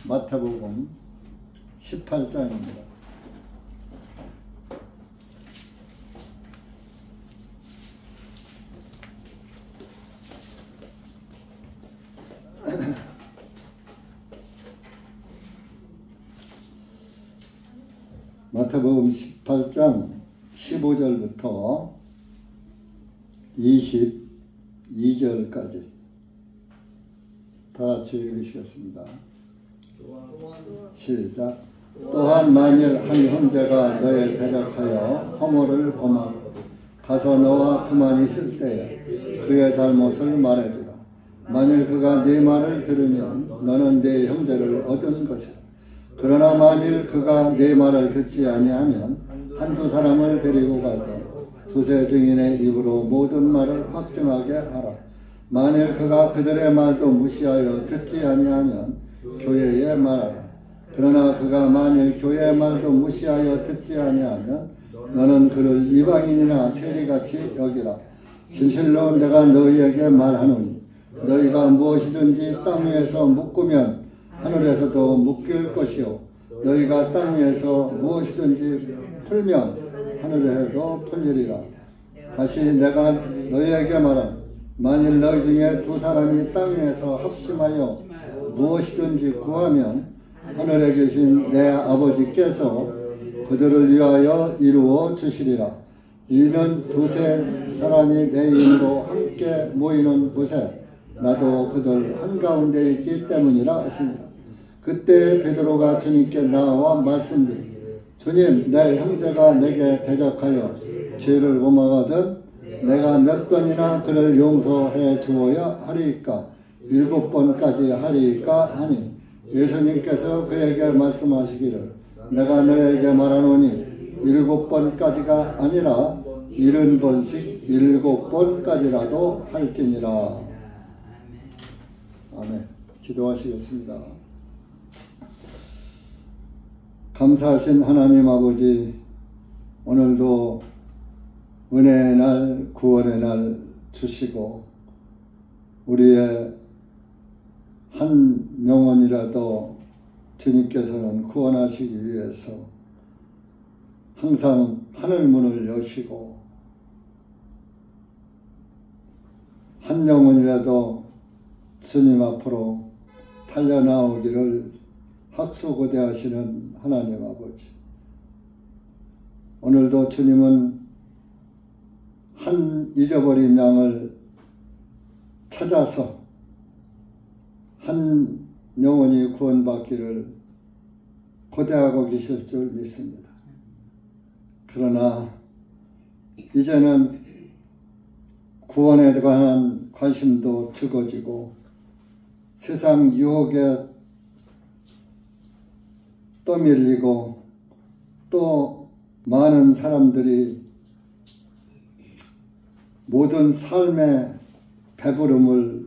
마태복음 18장입니다. 마태복음 18장 15절부터 22절까지 다 같이 읽으시겠습니다. 시작. 또한 만일 한 형제가 너에 대적하여 허물을 범하고 가서 너와 그만 있을 때에 그의 잘못을 말해주라. 만일 그가 네 말을 들으면 너는 네 형제를 얻은 것이라. 그러나 만일 그가 네 말을 듣지 아니하면 한두 사람을 데리고 가서 두세 증인의 입으로 모든 말을 확증하게 하라. 만일 그가 그들의 말도 무시하여 듣지 아니하면 교회에 말하라. 그러나 그가 만일 교회의 말도 무시하여 듣지 아니하면 너는 그를 이방인이나 세리같이 여기라. 진실로 내가 너희에게 말하노니 너희가 무엇이든지 땅 위에서 묶으면 하늘에서도 묶일 것이요 너희가 땅 위에서 무엇이든지 풀면 하늘에서도 풀리리라. 다시 내가 너희에게 말하노니 만일 너희 중에 두 사람이 땅 위에서 합심하여 무엇이든지 구하면 하늘에 계신 내 아버지께서 그들을 위하여 이루어 주시리라. 이는 두세 사람이 내 이름으로 함께 모이는 곳에 나도 그들 한가운데 있기 때문이라 하시니라. 그때 베드로가 주님께 나와 말씀드리되 주님, 내 형제가 내게 대적하여 죄를 범하거든 내가 몇 번이나 그를 용서해 주어야 하리이까? 7번까지 하리이까? 하니 예수님께서 그에게 말씀하시기를 내가 너에게 말하노니 7번까지가 아니라 70번씩 7번까지라도 할지니라. 아멘. 기도하시겠습니다. 감사하신 하나님 아버지, 오늘도 은혜의 날, 구원의 날 주시고 우리의 한 영혼이라도 주님께서는 구원하시기 위해서 항상 하늘 문을 여시고 한 영혼이라도 주님 앞으로 달려나오기를 학수고대하시는 하나님 아버지, 오늘도 주님은 한 잊어버린 양을 찾아서 한 영혼이 구원받기를 고대하고 계실 줄 믿습니다. 그러나 이제는 구원에 관한 관심도 적어지고 세상 유혹에 떠밀리고 또 많은 사람들이 모든 삶의 배부름을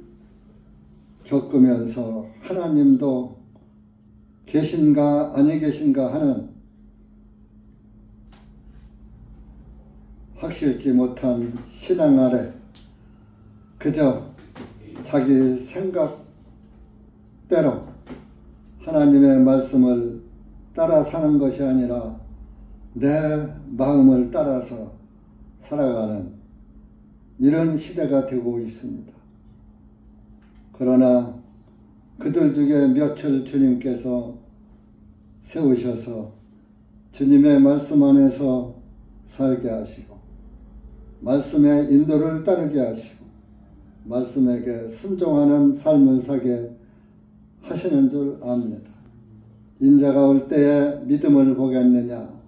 겪으면서 하나님도 계신가 아니 계신가 하는 확실치 못한 신앙 아래 그저 자기 생각대로 하나님의 말씀을 따라 사는 것이 아니라 내 마음을 따라서 살아가는 이런 시대가 되고 있습니다. 그러나 그들 중에 몇을 주님께서 세우셔서 주님의 말씀 안에서 살게 하시고 말씀의 인도를 따르게 하시고 말씀에게 순종하는 삶을 살게 하시는 줄 압니다. 인자가 올 때에 믿음을 보겠느냐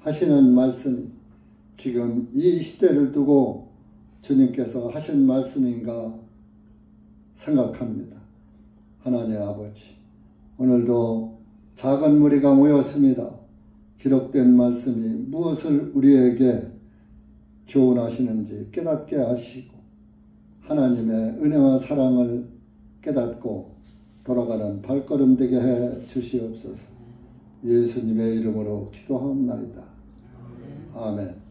하시는 말씀이 지금 이 시대를 두고 주님께서 하신 말씀인가 생각합니다. 하나님 아버지, 오늘도 작은 무리가 모였습니다. 기록된 말씀이 무엇을 우리에게 교훈하시는지 깨닫게 하시고 하나님의 은혜와 사랑을 깨닫고 돌아가는 발걸음 되게 해 주시옵소서. 예수님의 이름으로 기도하옵나이다. 아멘.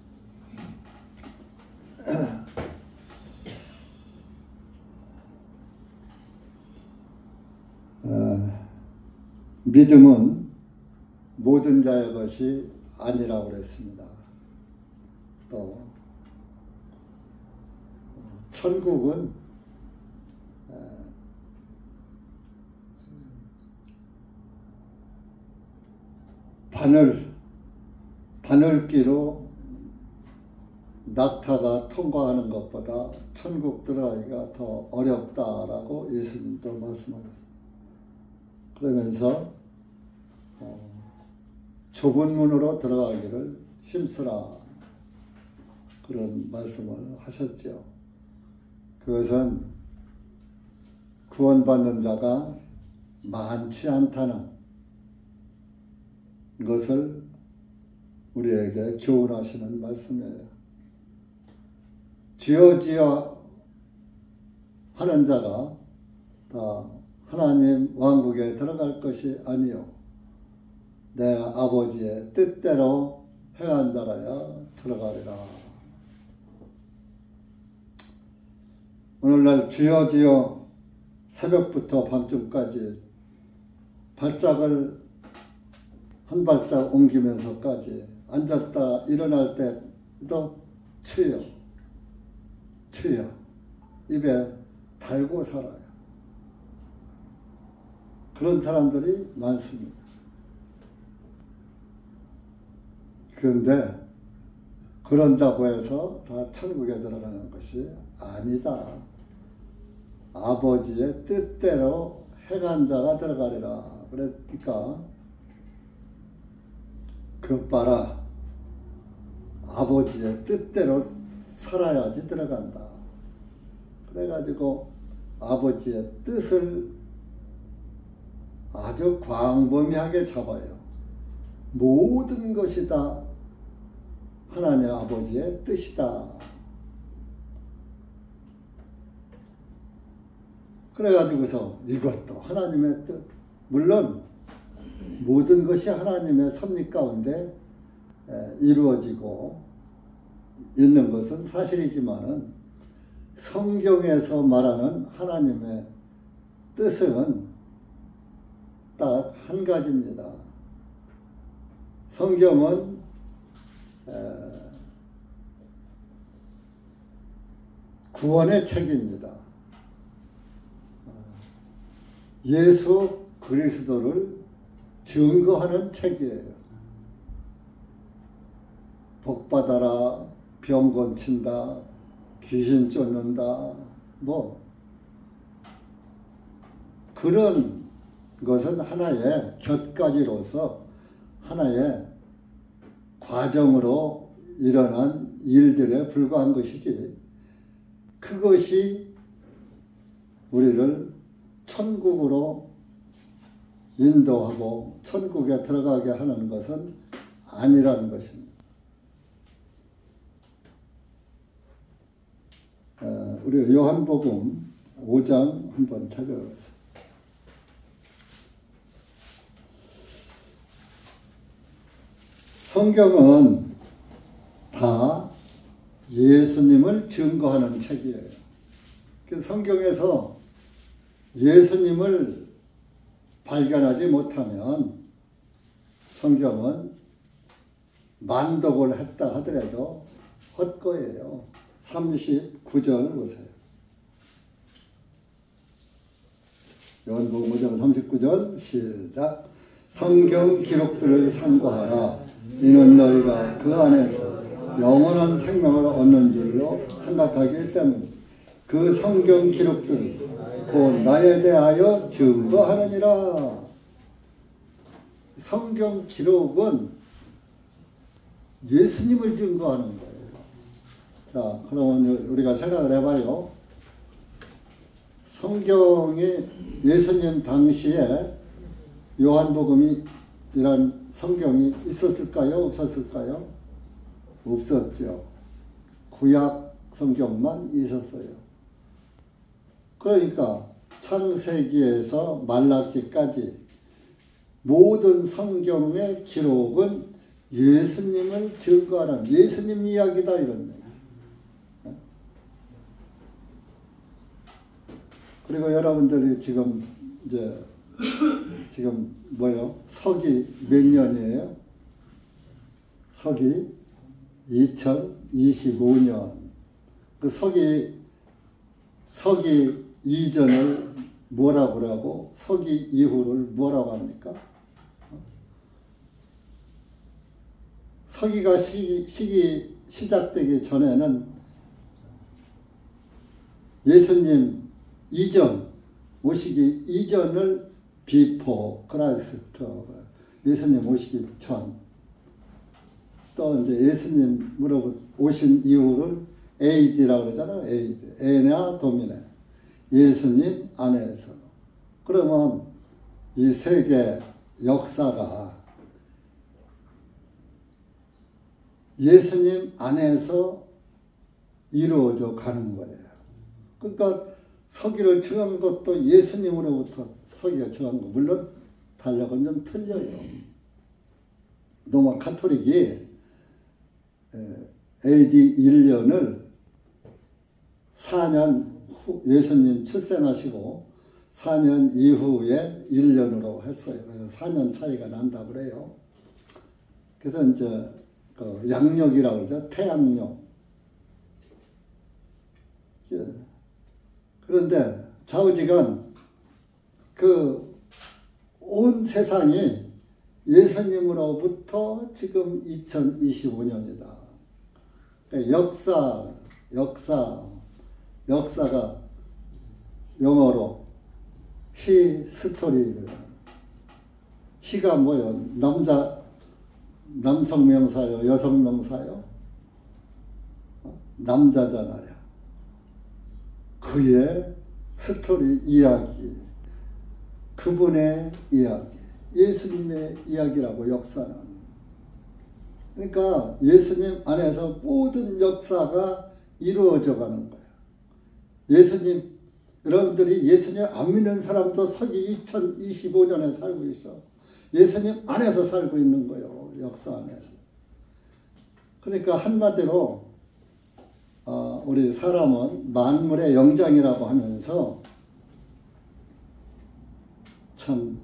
믿음은 모든 자의 것이 아니라고 그랬습니다. 또 천국은 바늘기로 낙타가 통과하는 것보다 천국 들어가기가 더 어렵다라고 예수님도 말씀하셨어요. 그러면서 좁은 문으로 들어가기를 힘쓰라, 그런 말씀을 하셨죠. 그것은 구원받는 자가 많지 않다는 것을 우리에게 교훈하시는 말씀이에요. 주여 주여 하는 자가 다 하나님 왕국에 들어갈 것이 아니요 내 아버지의 뜻대로 행한 자라야 들어가리라. 오늘날 주여 주여 새벽부터 밤쯤까지 발짝을 한 발짝 옮기면서까지 앉았다 일어날 때도 추여 입에 달고 살아요. 그런 사람들이 많습니다. 그런데 그런다고 해서 다 천국에 들어가는 것이 아니다. 아버지의 뜻대로 행한 자가 들어가리라. 그러니까 그것 봐라, 아버지의 뜻대로 살아야지 들어간다. 그래가지고 아버지의 뜻을 아주 광범위하게 잡아요. 모든 것이 다 하나님 아버지의 뜻이다. 그래가지고서 이것도 하나님의 뜻, 물론 모든 것이 하나님의 섭리 가운데 이루어지고 있는 것은 사실이지만은 성경에서 말하는 하나님의 뜻은 딱 한 가지입니다. 성경은 구원의 책입니다. 예수 그리스도를 증거하는 책이에요. 복받아라, 병 고친다, 귀신 쫓는다, 뭐 그런 것은 하나의 곁가지로서 하나의 과정으로 일어난 일들에 불과한 것이지, 그것이 우리를 천국으로 인도하고 천국에 들어가게 하는 것은 아니라는 것입니다. 우리 요한복음 5장 한번 찾아보세요. 성경은 다 예수님을 증거하는 책이에요. 그래서 성경에서 예수님을 발견하지 못하면 성경은 만독을 했다 하더라도 헛거예요. 39절 보세요. 요한복음 5장 39절 시작. 성경 기록들을 상고하라. 이는 너희가 그 안에서 영원한 생명을 얻는 줄로 생각하기 때문에 그 성경 기록들이 곧 나에 대하여 증거하느니라. 성경 기록은 예수님을 증거하는 거예요. 자, 그러면 우리가 생각을 해봐요. 성경이 예수님 당시에 요한복음이 이런 성경이 있었을까요? 없었을까요? 없었죠. 구약 성경만 있었어요. 그러니까 창세기에서 말라기까지 모든 성경의 기록은 예수님을 증거하는 예수님 이야기다, 이런 거예요. 그리고 여러분들이 지금 이제 지금 뭐요? 서기 몇 년이에요? 서기 2025년. 그 서기 이전을 뭐라고 그러고 서기 이후를 뭐라고 합니까? 서기가 시작되기 전에는 예수님 이전, 오시기 이전을 비포 크라이스트, 예수님 오시기 전, 또 이제 예수님으로 오신 이후를 AD라고 그러잖아요. AD, 에나 도미네, 예수님 안에서. 그러면 이 세계 역사가 예수님 안에서 이루어져 가는 거예요. 그러니까 서기를 정한 것도 예수님으로부터 서기가 정한 거. 물론 달력은 좀 틀려요. 로마 카톨릭이 AD 1년을 4년 후 예수님 출생하시고 4년 이후에 1년으로 했어요. 그래서 4년 차이가 난다 그래요. 그래서 이제 그 양력이라고 그러죠. 태양력. 그런데 좌우지간 그 온 세상이 예수님으로부터 지금 2025년이다. 그러니까 역사가 영어로 히스토리를, 히가 뭐요? 남성 명사요? 여성 명사요? 남자잖아요. 그의 스토리 이야기, 그분의 이야기, 예수님의 이야기라고 역사는. 그러니까 예수님 안에서 모든 역사가 이루어져 가는 거예요. 예수님, 여러분들이 예수님 안 믿는 사람도 서기 2025년에 살고 있어. 예수님 안에서 살고 있는 거예요. 역사 안에서. 그러니까 한마디로 우리 사람은 만물의 영장이라고 하면서 참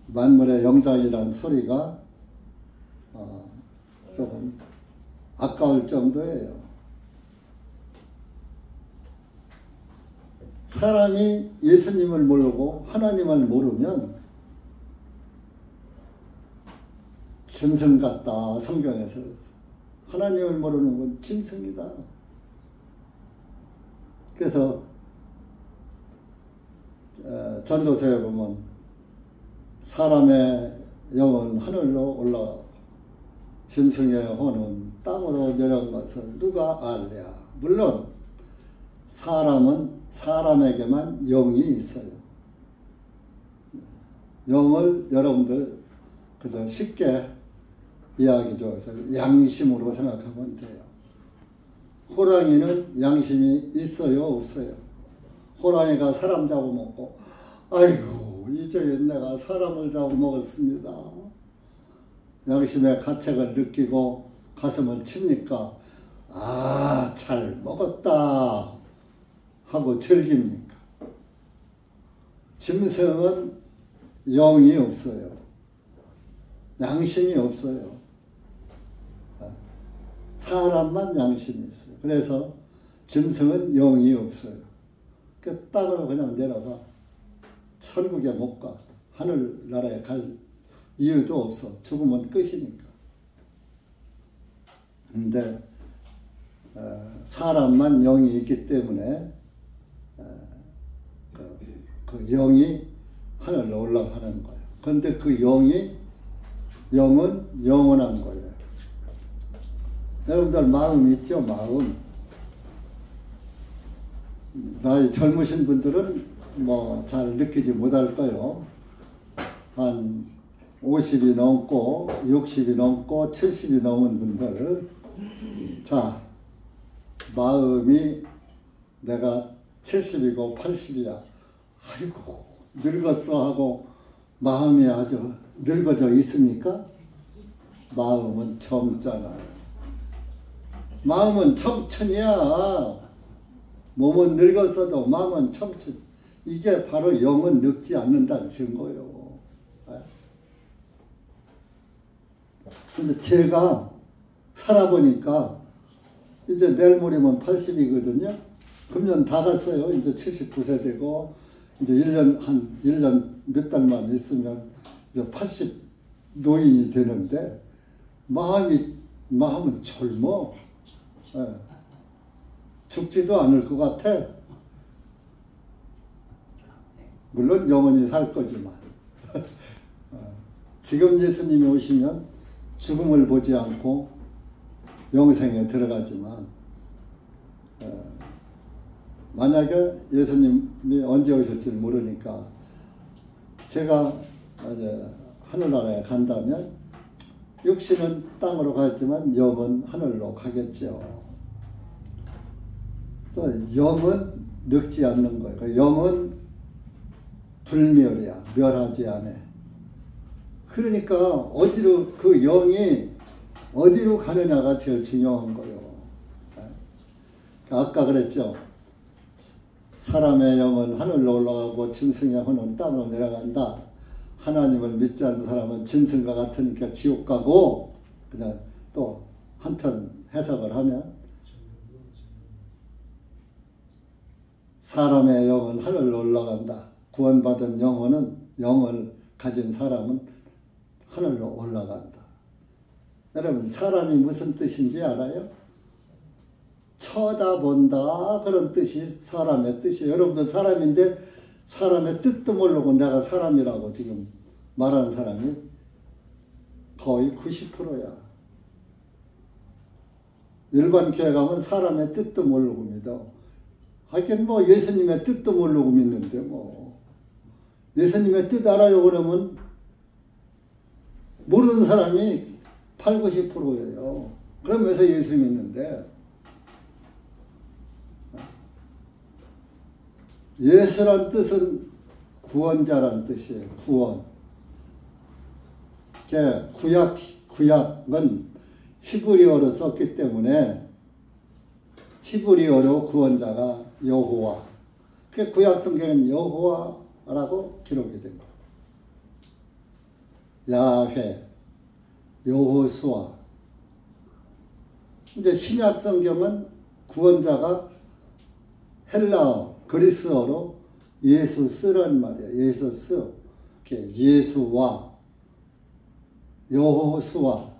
만물의 영장이라는 소리가 조금 아까울 정도예요. 사람이 예수님을 모르고 하나님을 모르면 짐승 같다. 성경에서 하나님을 모르는 건 짐승이다. 그래서 전도서에 보면 사람의 영은 하늘로 올라가고 짐승의 혼은 땅으로 내려간 것을 누가 알랴. 물론 사람은 사람에게만 영이 있어요. 영을 여러분들 그저 쉽게 이야기 줘서 양심으로 생각하면 돼요. 호랑이는 양심이 있어요, 없어요? 호랑이가 사람 잡아먹고, 아이고 이제 내가 사람을 잡아먹었습니다. 양심의 가책을 느끼고 가슴을 칩니까? 아, 잘 먹었다 하고 즐깁니까? 짐승은 영이 없어요. 양심이 없어요. 사람만 양심이 있어요. 그래서 짐승은 영이 없어요. 그 땅으로 그냥 내려가. 천국에 못 가. 하늘나라에 갈 이유도 없어. 죽으면 끝이니까. 근데 사람만 영이 있기 때문에 그 영이 하늘로 올라가는 거예요. 그런데 그 영은 영원한 거예요. 여러분들 마음 있죠? 마음. 나이 젊으신 분들은 뭐 잘 느끼지 못할 거예요. 한 50이 넘고 60이 넘고 70이 넘은 분들, 자, 마음이 내가 70이고 80이야. 아이고 늙었어 하고 마음이 아주 늙어져 있습니까? 마음은 젊잖아요. 마음은 청춘이야. 몸은 늙었어도 마음은 청춘. 이게 바로 영은 늙지 않는다는 증거예요. 근데 제가 살아보니까 이제 내일 모레면 80이거든요. 금년 다 갔어요. 이제 79세 되고 이제 1년 몇 달만 있으면 이제 80 노인이 되는데 마음은 젊어. 예. 죽지도 않을 것 같아. 물론 영원히 살 거지만. 지금 예수님이 오시면 죽음을 보지 않고 영생에 들어가지만 만약에 예수님이 언제 오실지 모르니까 제가 이제 하늘나라에 간다면 육신은 땅으로 가겠지만 영은 하늘로 가겠죠. 또 영은 늙지 않는 거예요. 영은 불멸이야. 멸하지 않아. 그러니까 어디로 그 영이 어디로 가느냐가 제일 중요한 거예요. 아까 그랬죠. 사람의 영은 하늘로 올라가고 짐승의 혼은 땅으로 내려간다. 하나님을 믿지 않는 사람은 짐승과 같으니까 지옥 가고, 그냥 또 한편 해석을 하면 사람의 영은 하늘로 올라간다. 구원받은 영을 가진 사람은 하늘로 올라간다. 여러분, 사람이 무슨 뜻인지 알아요? 쳐다본다, 그런 뜻이 사람의 뜻이에요. 여러분들 사람인데 사람의 뜻도 모르고 내가 사람이라고 지금 말하는 사람이 거의 90%야. 일반 교회 가면 사람의 뜻도 모르고 믿어. 하긴 뭐 예수님의 뜻도 모르고 믿는데 뭐 예수님의 뜻 알아요 그러면 모르는 사람이 80, 90%예요. 그러면서 예수 믿는데, 예수란 뜻은 구원자란 뜻이에요. 구원. 구약은 히브리어로 썼기 때문에 히브리어로 구원자가 여호와. 구약 성경은 여호와라고 기록이 됩니다. 야훼, 여호수아. 이제 신약 성경은 구원자가 헬라어, 그리스어로 예수스란 말이에요. 예수스. 예수와, 여호수아.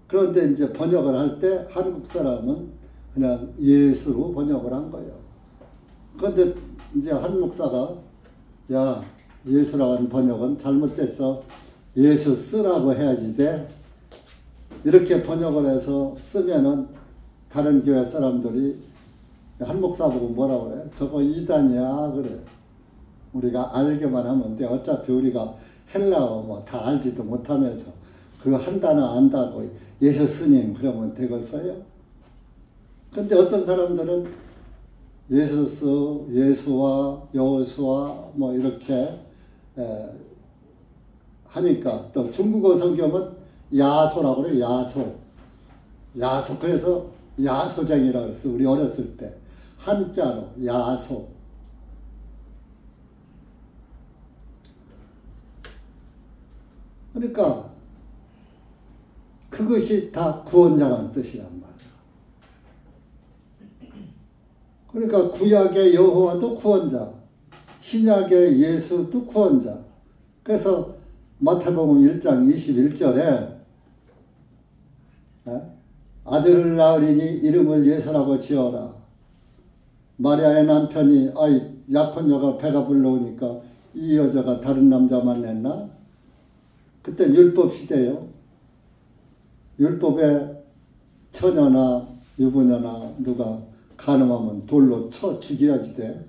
그런데 이제 번역을 할 때 한국 사람은 그냥 예수로 번역을 한 거예요. 그런데 이제 한 목사가 야, 예수라는 번역은 잘못됐어. 예수 쓰라고 해야지 돼. 이렇게 번역을 해서 쓰면은 다른 교회 사람들이 한 목사 보고 뭐라고 그래? 저거 이단이야 그래. 우리가 알게만 하면 돼. 어차피 우리가 헬라어 뭐 다 알지도 못하면서 그 한 단어 안다고 예수 스님 그러면 되겠어요? 근데 어떤 사람들은 예수스, 예수와 여호수아 뭐 이렇게 하니까 또 중국어 성경은 야소라고 그래요. 야소. 그래서 야소쟁이라고 그랬어. 우리 어렸을 때 한자로 야소. 그러니까 그것이 다 구원자라는 뜻이란 말이야. 그러니까 구약의 여호와도 구원자, 신약의 예수도 구원자. 그래서 마태복음 1장 21절에 아들을 낳으리니 이름을 예수라고 지어라. 마리아의 남편이 약혼 여가 배가 불러오니까 이 여자가 다른 남자 만났나? 그때 율법 시대요. 율법에 처녀나 유부녀나 누가 간음하면 돌로 쳐 죽여야지 돼.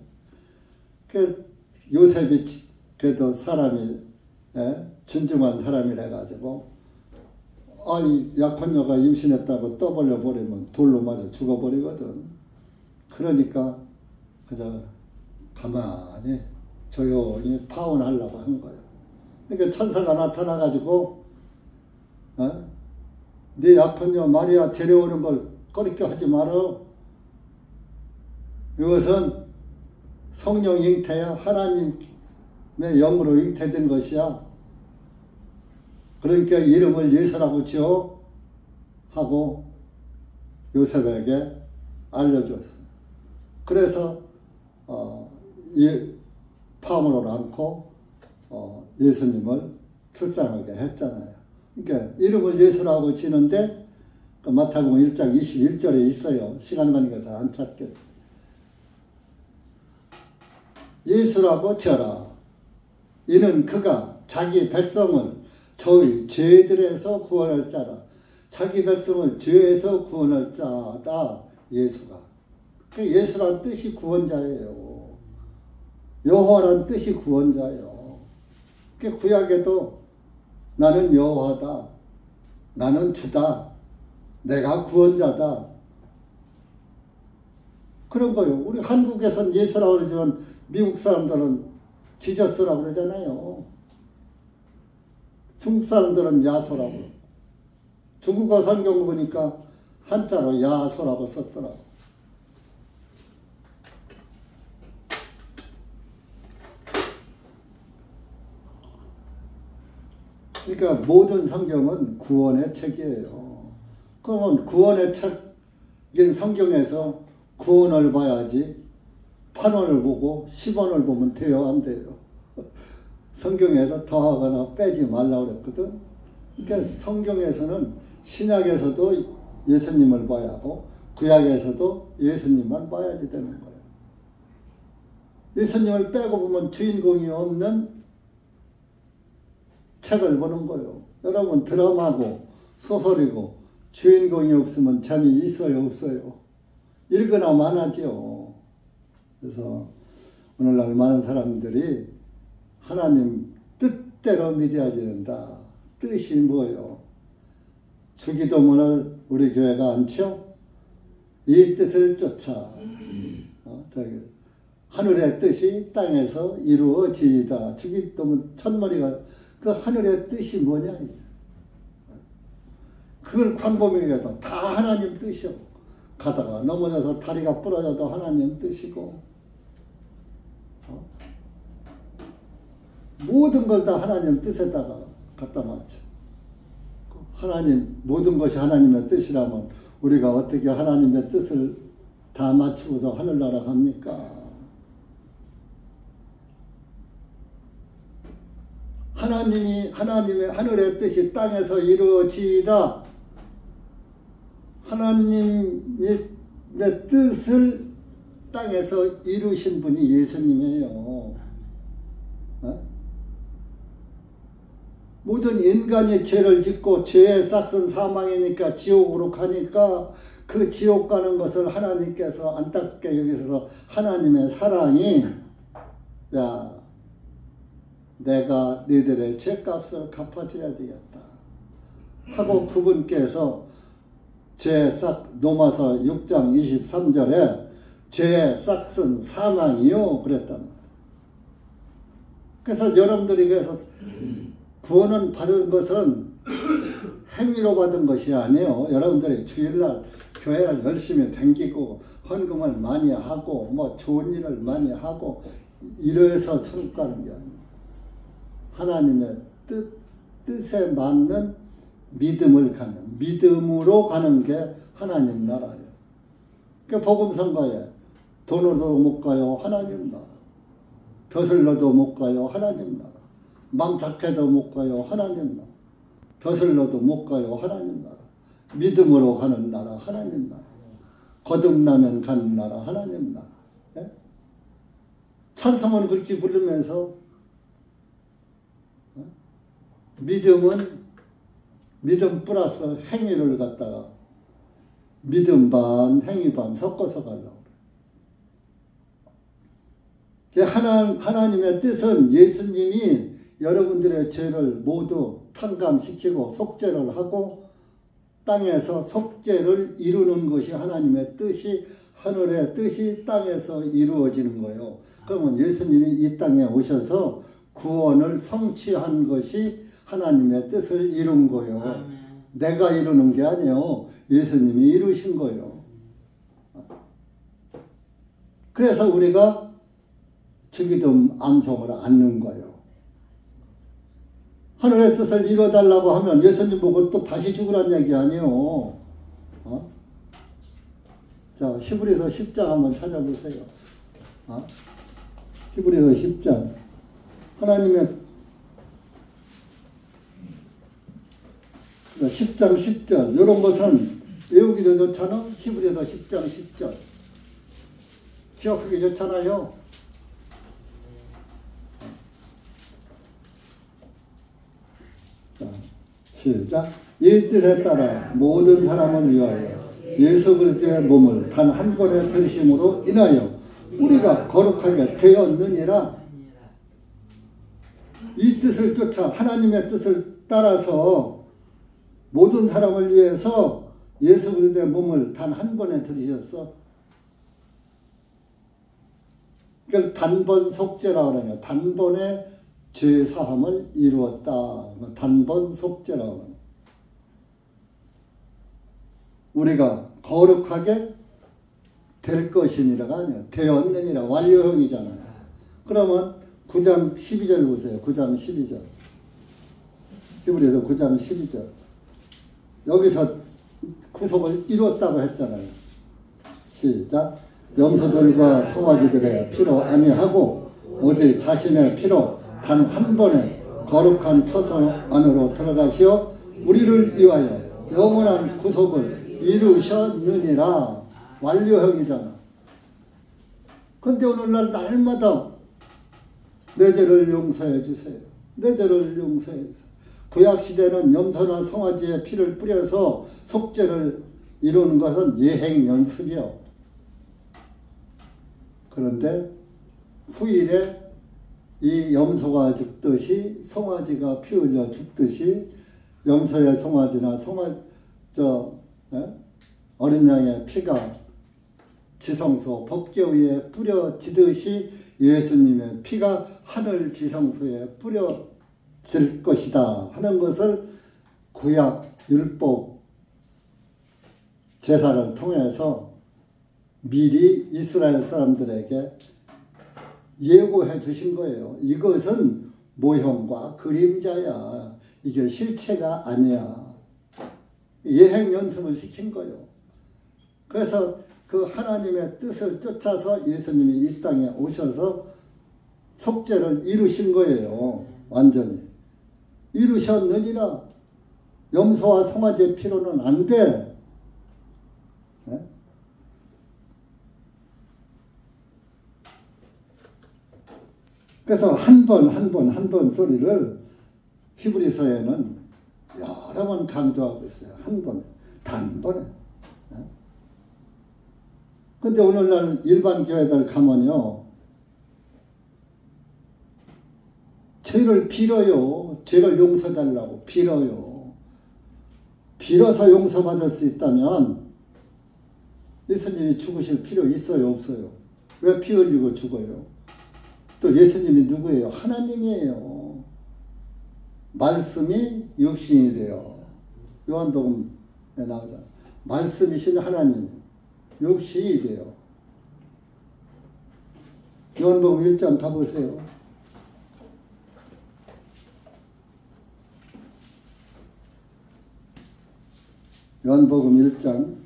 요셉이 그래도 사람이 진중한 사람이라 가지고 약혼녀가 임신했다고 떠벌려 버리면 돌로 맞아 죽어버리거든. 그러니까 그저 가만히 조용히 파혼하려고 한 거야. 그러니까 천사가 나타나 가지고 네 약혼녀 마리아 데려오는 걸 꺼리껴 하지 마라. 이것은 성령 잉태야. 하나님의 영으로 잉태된 것이야. 그러니까 이름을 예수라고 지어 하고 요셉에게 알려줬어요. 그래서 파문을 안고 예수님을 출산하게 했잖아요. 그러니까 이름을 예수라고 지는데 마태복음 1장 21절에 있어요. 시간 관계에서 안 찾겠어요. 예수라고 지어라. 이는 그가 자기 백성을 저희 죄들에서 구원할 자라. 자기 백성을 죄에서 구원할 자다. 예수가. 예수란 뜻이 구원자예요. 여호와란 뜻이 구원자예요. 구약에도 나는 여호와다. 나는 주다. 내가 구원자다. 그런 거요. 우리 한국에서는 예수라고 그러지만 미국 사람들은 지저스라고 그러잖아요. 중국 사람들은 야소라고. 중국어 성경 보니까 한자로 야소라고 썼더라고. 그러니까 모든 성경은 구원의 책이에요. 그러면 구원의 책인 성경에서 9원을 봐야지 8원을 보고 10원을 보면 돼요, 안 돼요? 성경에서 더하거나 빼지 말라고 그랬거든. 그러니까 성경에서는 신약에서도 예수님을 봐야 하고 구약에서도 예수님만 봐야지 되는 거예요. 예수님을 빼고 보면 주인공이 없는 책을 보는 거예요. 여러분 드라마고 소설이고 주인공이 없으면 재미있어요, 없어요? 읽거나 마나죠. 그래서 오늘날 많은 사람들이 하나님 뜻대로 믿어야 된다. 뜻이 뭐예요? 주기도문을 우리 교회가 안죠? 이 뜻을 쫓아. 하늘의 뜻이 땅에서 이루어지이다. 주기도문 첫머리가 그 하늘의 뜻이 뭐냐? 그걸 광범위하게도 다 하나님 뜻이요. 가다가 넘어져서 다리가 부러져도 하나님 뜻이고, 모든 걸 다 하나님 뜻에다가 갖다 맞춰. 하나님, 모든 것이 하나님의 뜻이라면 우리가 어떻게 하나님의 뜻을 다 맞추고서 하늘나라 갑니까? 하나님의 하늘의 뜻이 땅에서 이루어지이다. 하나님의 뜻을 땅에서 이루신 분이 예수님이에요. 모든 인간이 죄를 짓고 죄의 싹은 사망이니까 지옥으로 가니까 그 지옥 가는 것을 하나님께서 안타깝게 여기서 하나님의 사랑이, 야, 내가 너희들의 죄값을 갚아줘야 되겠다 하고 그분께서 죄의 싹, 로마서 6장 23절에 죄의 싹은 사망이요 그랬단 말이에요. 그래서 여러분들이 그래서 구원은 받은 것은 행위로 받은 것이 아니에요. 여러분들이 주일날 교회를 열심히 다니고 헌금을 많이 하고 뭐 좋은 일을 많이 하고 이래서 천국 가는 게 아니에요. 하나님의 뜻에 맞는 믿음을 가는, 믿음으로 가는 게 하나님 나라예요. 그 복음선거에 돈으로도 못 가요, 하나님 나라. 벼슬로도 못 가요, 하나님 나라. 망착해도 못 가요, 하나님 나라. 벼슬로도 못 가요, 하나님 나라. 믿음으로 가는 나라, 하나님 나라. 거듭나면 가는 나라, 하나님 나라. 예? 찬송은 그렇게 부르면서 믿음은 믿음 플러스 행위를 갖다가 믿음 반 행위 반 섞어서 가려고 그래요. 하나님의 뜻은 예수님이 여러분들의 죄를 모두 탕감시키고 속죄를 하고 땅에서 속죄를 이루는 것이 하나님의 뜻이, 하늘의 뜻이 땅에서 이루어지는 거예요. 그러면 예수님이 이 땅에 오셔서 구원을 성취한 것이 하나님의 뜻을 이룬 거예요. 아멘. 내가 이루는 게 아니에요. 예수님이 이루신 거예요. 그래서 우리가 주기도 암송을 안는 거예요. 하늘의 뜻을 이뤄달라고 하면 예수님 보고 또 다시 죽으란 얘기 아니에요. 자, 히브리서 10장 한번 찾아보세요. 히브리서 10장. 하나님의 10장 10절. 이런 것은 외우기도 좋잖아. 히브리서 10장 10절. 기억하기 좋잖아요. 자, 시작. 이 뜻에 따라 모든 사람을 위하여 예수 그리스도의 몸을 단 한 번에 들으심으로 인하여 우리가 거룩하게 되었느니라. 이 뜻을 쫓아 하나님의 뜻을 따라서 모든 사람을 위해서 예수 그리스도의 몸을 단 한 번에 들으셨어. 그걸 단번 속죄라고 하네요. 단번에 죄사함을 이루었다. 단번 속죄라고 하네요. 우리가 거룩하게 될 것이니라가 아니에요. 되었느니라. 완료형이잖아요. 그러면 9장 12절 보세요. 9장 12절. 히브리서 9장 12절. 여기서 구속을 이뤘다고 했잖아요. 시작. 염소들과 송아지들의 피로 아니하고 오직 자신의 피로 단 한 번에 거룩한 처소 안으로 들어가시어 우리를 위하여 영원한 구속을 이루셨느니라. 완료형이잖아. 근데 오늘날 날마다 내 죄를 용서해 주세요. 내 죄를 용서해 주세요. 구약시대는 염소나 송아지의 피를 뿌려서 속죄를 이루는 것은 예행 연습이요. 그런데 후일에 이 염소가 죽듯이 송아지가 피 흘려 죽듯이 염소의 송아지나 어린 양의 피가 지성소 법궤 위에 뿌려지듯이 예수님의 피가 하늘 지성소에 뿌려질 것이다 하는 것을 구약 율법 제사를 통해서 미리 이스라엘 사람들에게 예고해 주신 거예요. 이것은 모형과 그림자야. 이게 실체가 아니야. 예행 연습을 시킨 거예요. 그래서 그 하나님의 뜻을 쫓아서 예수님이 이 땅에 오셔서 속죄를 이루신 거예요. 완전히. 이루셨느니라. 염소와 송아지의 피로는 안 돼. 네? 그래서 한 번 소리를 히브리서에는 여러 번 강조하고 있어요. 한 번에, 단번에. 근데 오늘날 일반 교회들 가면요, 죄를 빌어요. 죄를 용서달라고 빌어요. 빌어서 용서받을 수 있다면 예수님이 죽으실 필요 있어요, 없어요? 왜 피 흘리고 죽어요? 또 예수님이 누구예요? 하나님이에요. 말씀이 육신이 돼요. 요한복음에 나오잖아요. 말씀이신 하나님, 육신이 돼요. 요한복음 1장 가보세요. 요한복음 1장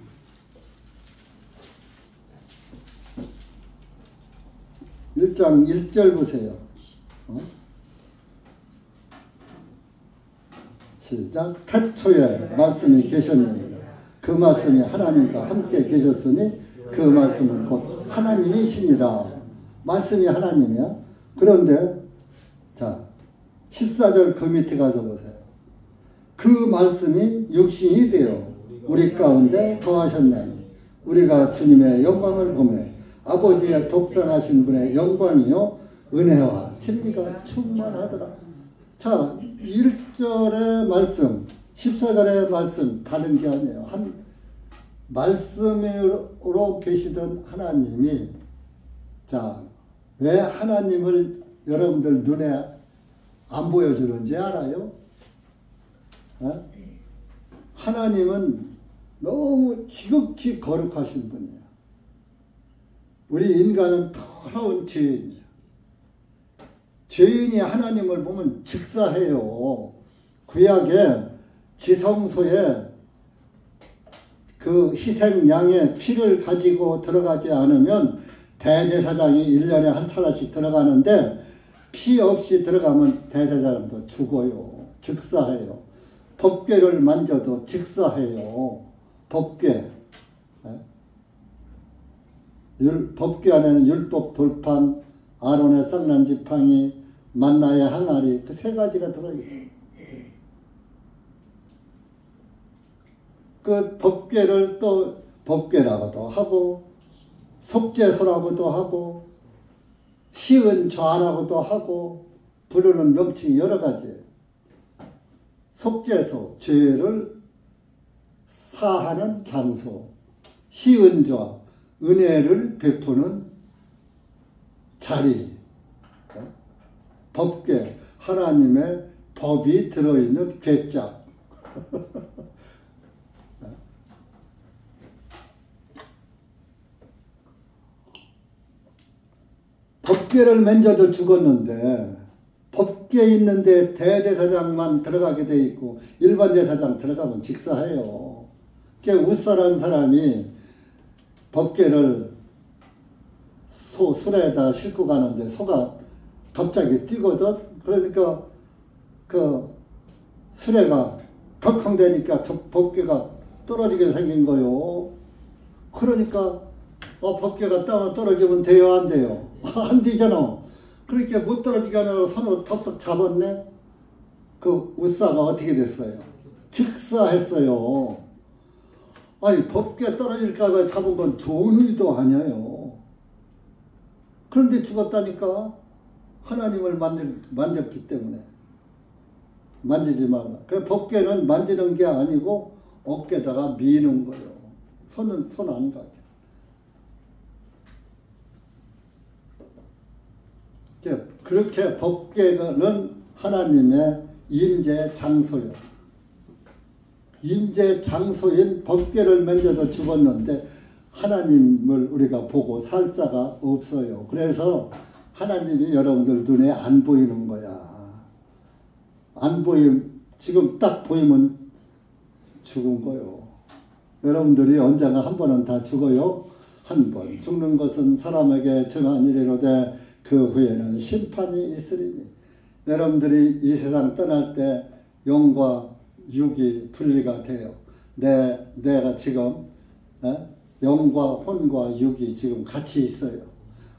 1절 보세요. 시작. 태초에 말씀이 계셨느니라. 그 말씀이 하나님과 함께 계셨으니 그 말씀은 곧 하나님이시니라. 말씀이 하나님이야. 그런데 자 14절 그 밑에 가서 보세요. 그 말씀이 육신이 되어 우리 가운데 거하셨나니 우리가 주님의 영광을 보며 아버지의 독생하신 분의 영광이요 은혜와 진리가 충만하더라. 자 1절의 말씀 14절의 말씀 다른 게 아니에요. 한 말씀으로 계시던 하나님이 자 왜 하나님을 여러분들 눈에 안 보여주는지 알아요? 하나님은 너무 지극히 거룩하신 분이에요. 우리 인간은 더러운 죄인이에요. 죄인이 하나님을 보면 즉사해요. 구약에 지성소에 그 희생양의 피를 가지고 들어가지 않으면 대제사장이 1년에 한 차례씩 들어가는데 피 없이 들어가면 대제사장도 죽어요. 즉사해요. 법궤를 만져도 즉사해요. 법궤. 법궤 안에는 율법 돌판, 아론의 쌍난 지팡이, 만나의 항아리 그 세 가지가 들어있어요. 그 법궤를 또 법궤라고도 하고 속죄소라고도 하고 시은 좌라고도 하고 부르는 명칭이 여러 가지예요. 속죄소, 죄를 사하는 장소, 시은 좌, 은혜를 베푸는 자리, 법궤, 하나님의 법이 들어있는 궤짝. 법궤를 만져도 죽었는데 법궤 있는데 대제사장만 들어가게 돼 있고 일반 제사장 들어가면 직사해요. 웃사라는 사람이 법궤를 소 수레에다 싣고 가는데 소가 갑자기 뛰거든. 그러니까 그 수레가 덜컹대니까 저 법궤가 떨어지게 생긴 거요. 그러니까 법궤가 떨어지면 돼요, 안 돼요? 안 되잖아. 그렇게 못 떨어지게 하느라고 손으로 턱턱 잡았네. 그 웃사가 어떻게 됐어요? 즉사했어요. 아니 법궤 떨어질까 봐 잡은 건 좋은 의도 아니에요. 그런데 죽었다니까. 하나님을 만졌기 때문에. 만지지 말라. 그 법궤는 만지는 게 아니고 어깨에다가 미는 거예요. 손은 손 안 가게. 그렇게 법궤는 하나님의 임재 장소요. 임재 장소인 법궤를 만져도 죽었는데 하나님을 우리가 보고 살 자가 없어요. 그래서 하나님이 여러분들 눈에 안 보이는 거야. 안 보임, 지금 딱 보이면 죽은 거요. 여러분들이 언젠가 한 번은 다 죽어요. 한 번. 죽는 것은 사람에게 정한 일이로되 그 후에는 심판이 있으리니. 여러분들이 이 세상 떠날 때 영과 육이 분리가 돼요. 내가 지금 영과 혼과 육이 지금 같이 있어요.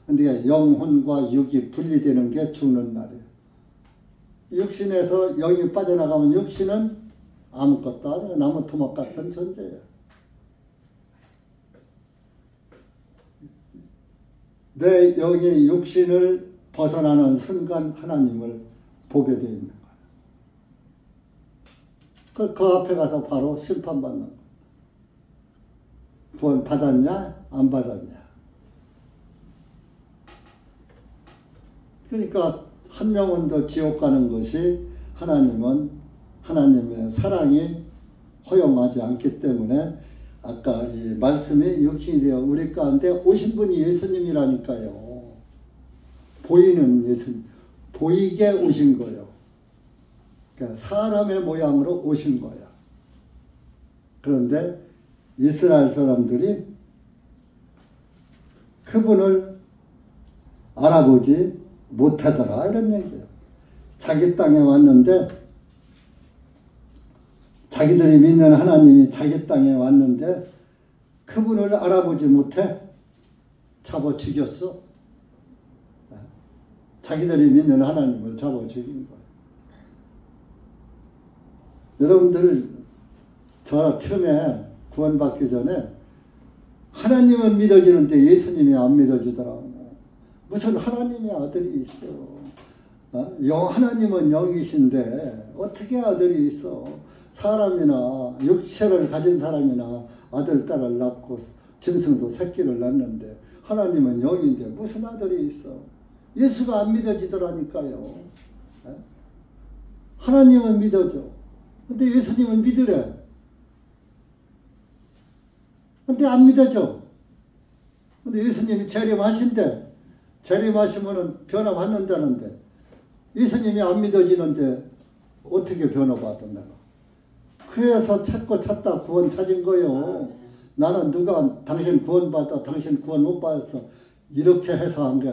근데 영혼과 육이 분리되는 게 죽는 날이에요. 육신에서 영이 빠져나가면 육신은 아무것도 아니에요. 나무 토막 같은 존재예요. 내 영이 육신을 벗어나는 순간 하나님을 보게 되어 있는 거예요. 그 앞에 가서 바로 심판받는 거예요. 구원 받았냐 안 받았냐. 그러니까 한 영혼도 지옥 가는 것이 하나님은 하나님의 사랑이 허용하지 않기 때문에 아까 이 말씀이 육신이 되어 우리 가운데 오신 분이 예수님이라니까요. 보이는 예수님, 보이게 오신 거예요. 그러니까 사람의 모양으로 오신 거야. 그런데 이스라엘 사람들이 그분을 알아보지 못하더라 이런 얘기예요. 자기 땅에 왔는데 자기들이 믿는 하나님이 자기 땅에 왔는데 그분을 알아보지 못해 잡아 죽였어. 자기들이 믿는 하나님을 잡아 죽인 거예요. 여러분들 저 처음에 구원받기 전에 하나님은 믿어지는데 예수님이 안 믿어지더라고. 무슨 하나님의 아들이 있어. 하나님은 영이신데 어떻게 아들이 있어. 사람이나 육체를 가진 사람이나 아들, 딸을 낳고 짐승도 새끼를 낳는데 하나님은 영인데 무슨 아들이 있어. 예수가 안 믿어지더라니까요. 하나님은 믿어져. 근데 예수님은 믿으래. 근데 안 믿어져. 근데 예수님이 재림하신대. 재림하시면은 변화받는다는데 예수님이 안 믿어지는데 어떻게 변호받아 내가. 그래서 찾고 찾다 구원 찾은 거요. 나는 누가 당신 구원받아 당신 구원 못 받았어 이렇게 해서 한 게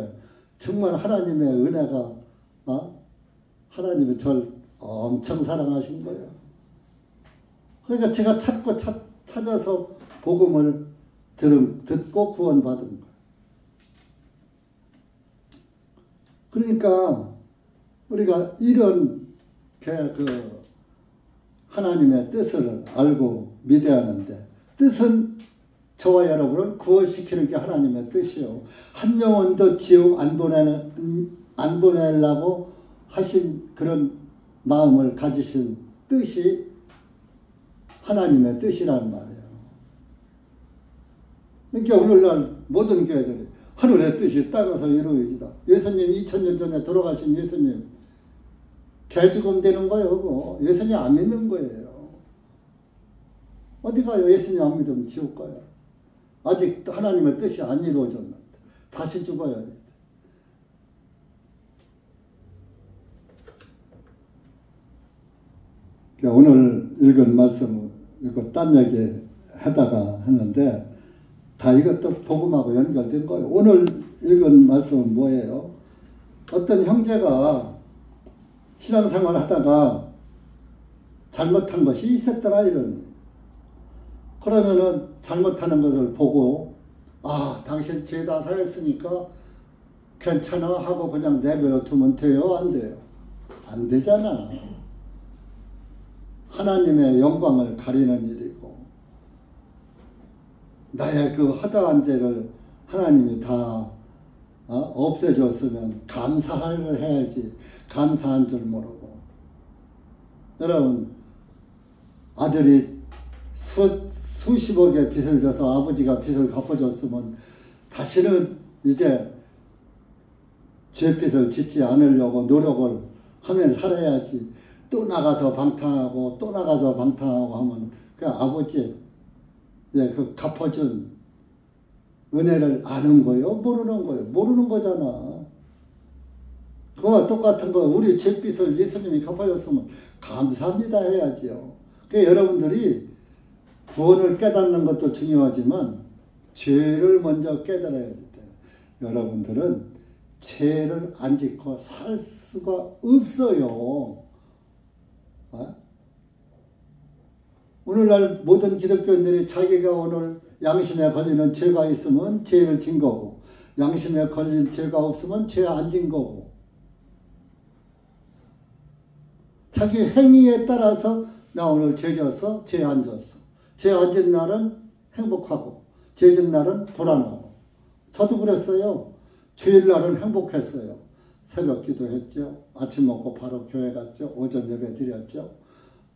정말 하나님의 은혜가 하나님이 절 엄청 사랑하신 거예요. 그러니까 제가 찾고 찾아서 복음을 듣고 구원받은 거예요. 그러니까 우리가 이런 하나님의 뜻을 알고 믿어야 하는데, 뜻은 저와 여러분을 구원시키는 게 하나님의 뜻이요. 한 영혼도 지옥 안 보내려고 하신 그런 마음을 가지신 뜻이 하나님의 뜻이란 말이에요. 그러니까 오늘날 모든 교회들이 하늘의 뜻이 땅에서 이루어지다. 예수님 2000년 전에 돌아가신 예수님 개죽음 되는 거예요. 그거. 예수님 안 믿는 거예요. 어디 가요? 예수님 안 믿으면 지옥 가요. 아직 하나님의 뜻이 안 이루어졌는데 다시 죽어야 돼. 오늘 읽은 말씀 이거 딴 얘기 하다가 했는데 다 이것도 복음하고 연결된 거예요. 오늘 읽은 말씀은 뭐예요? 어떤 형제가 신앙생활 하다가 잘못한 것이 있었더라 이러니. 그러면은 잘못하는 것을 보고 당신 죄 다 사했으니까 괜찮아 하고 그냥 내버려 두면 돼요? 안 돼요? 안 되잖아. 하나님의 영광을 가리는 일이고 나의 그 허다한 죄를 하나님이 다 없애줬으면 감사를 해야지. 감사한 줄 모르고. 여러분, 아들이 수십억의 빚을 져서 아버지가 빚을 갚아줬으면 다시는 이제 죄빚을 짓지 않으려고 노력을 하면 살아야지. 또 나가서 방탕하고 또 나가서 방탕하고 하면 그 아버지 그 갚아준 은혜를 아는 거예요? 모르는 거예요? 모르는 거잖아. 그와 똑같은 거 우리 죄빚을 예수님이 갚아줬으면 감사합니다 해야지요. 그러니까 여러분들이 구원을 깨닫는 것도 중요하지만 죄를 먼저 깨달아야 돼. 여러분들은 죄를 안 짓고 살 수가 없어요. 오늘날 모든 기독교인들이 자기가 오늘 양심에 걸리는 죄가 있으면 죄를 진 거고 양심에 걸린 죄가 없으면 죄 안 진 거고 자기 행위에 따라서 나 오늘 죄 졌어? 죄 안 졌어? 죄 안 진 날은 행복하고 죄 진 날은 불안하고 저도 그랬어요. 주일날은 행복했어요. 새벽 기도했죠. 아침 먹고 바로 교회 갔죠. 오전 예배 드렸죠.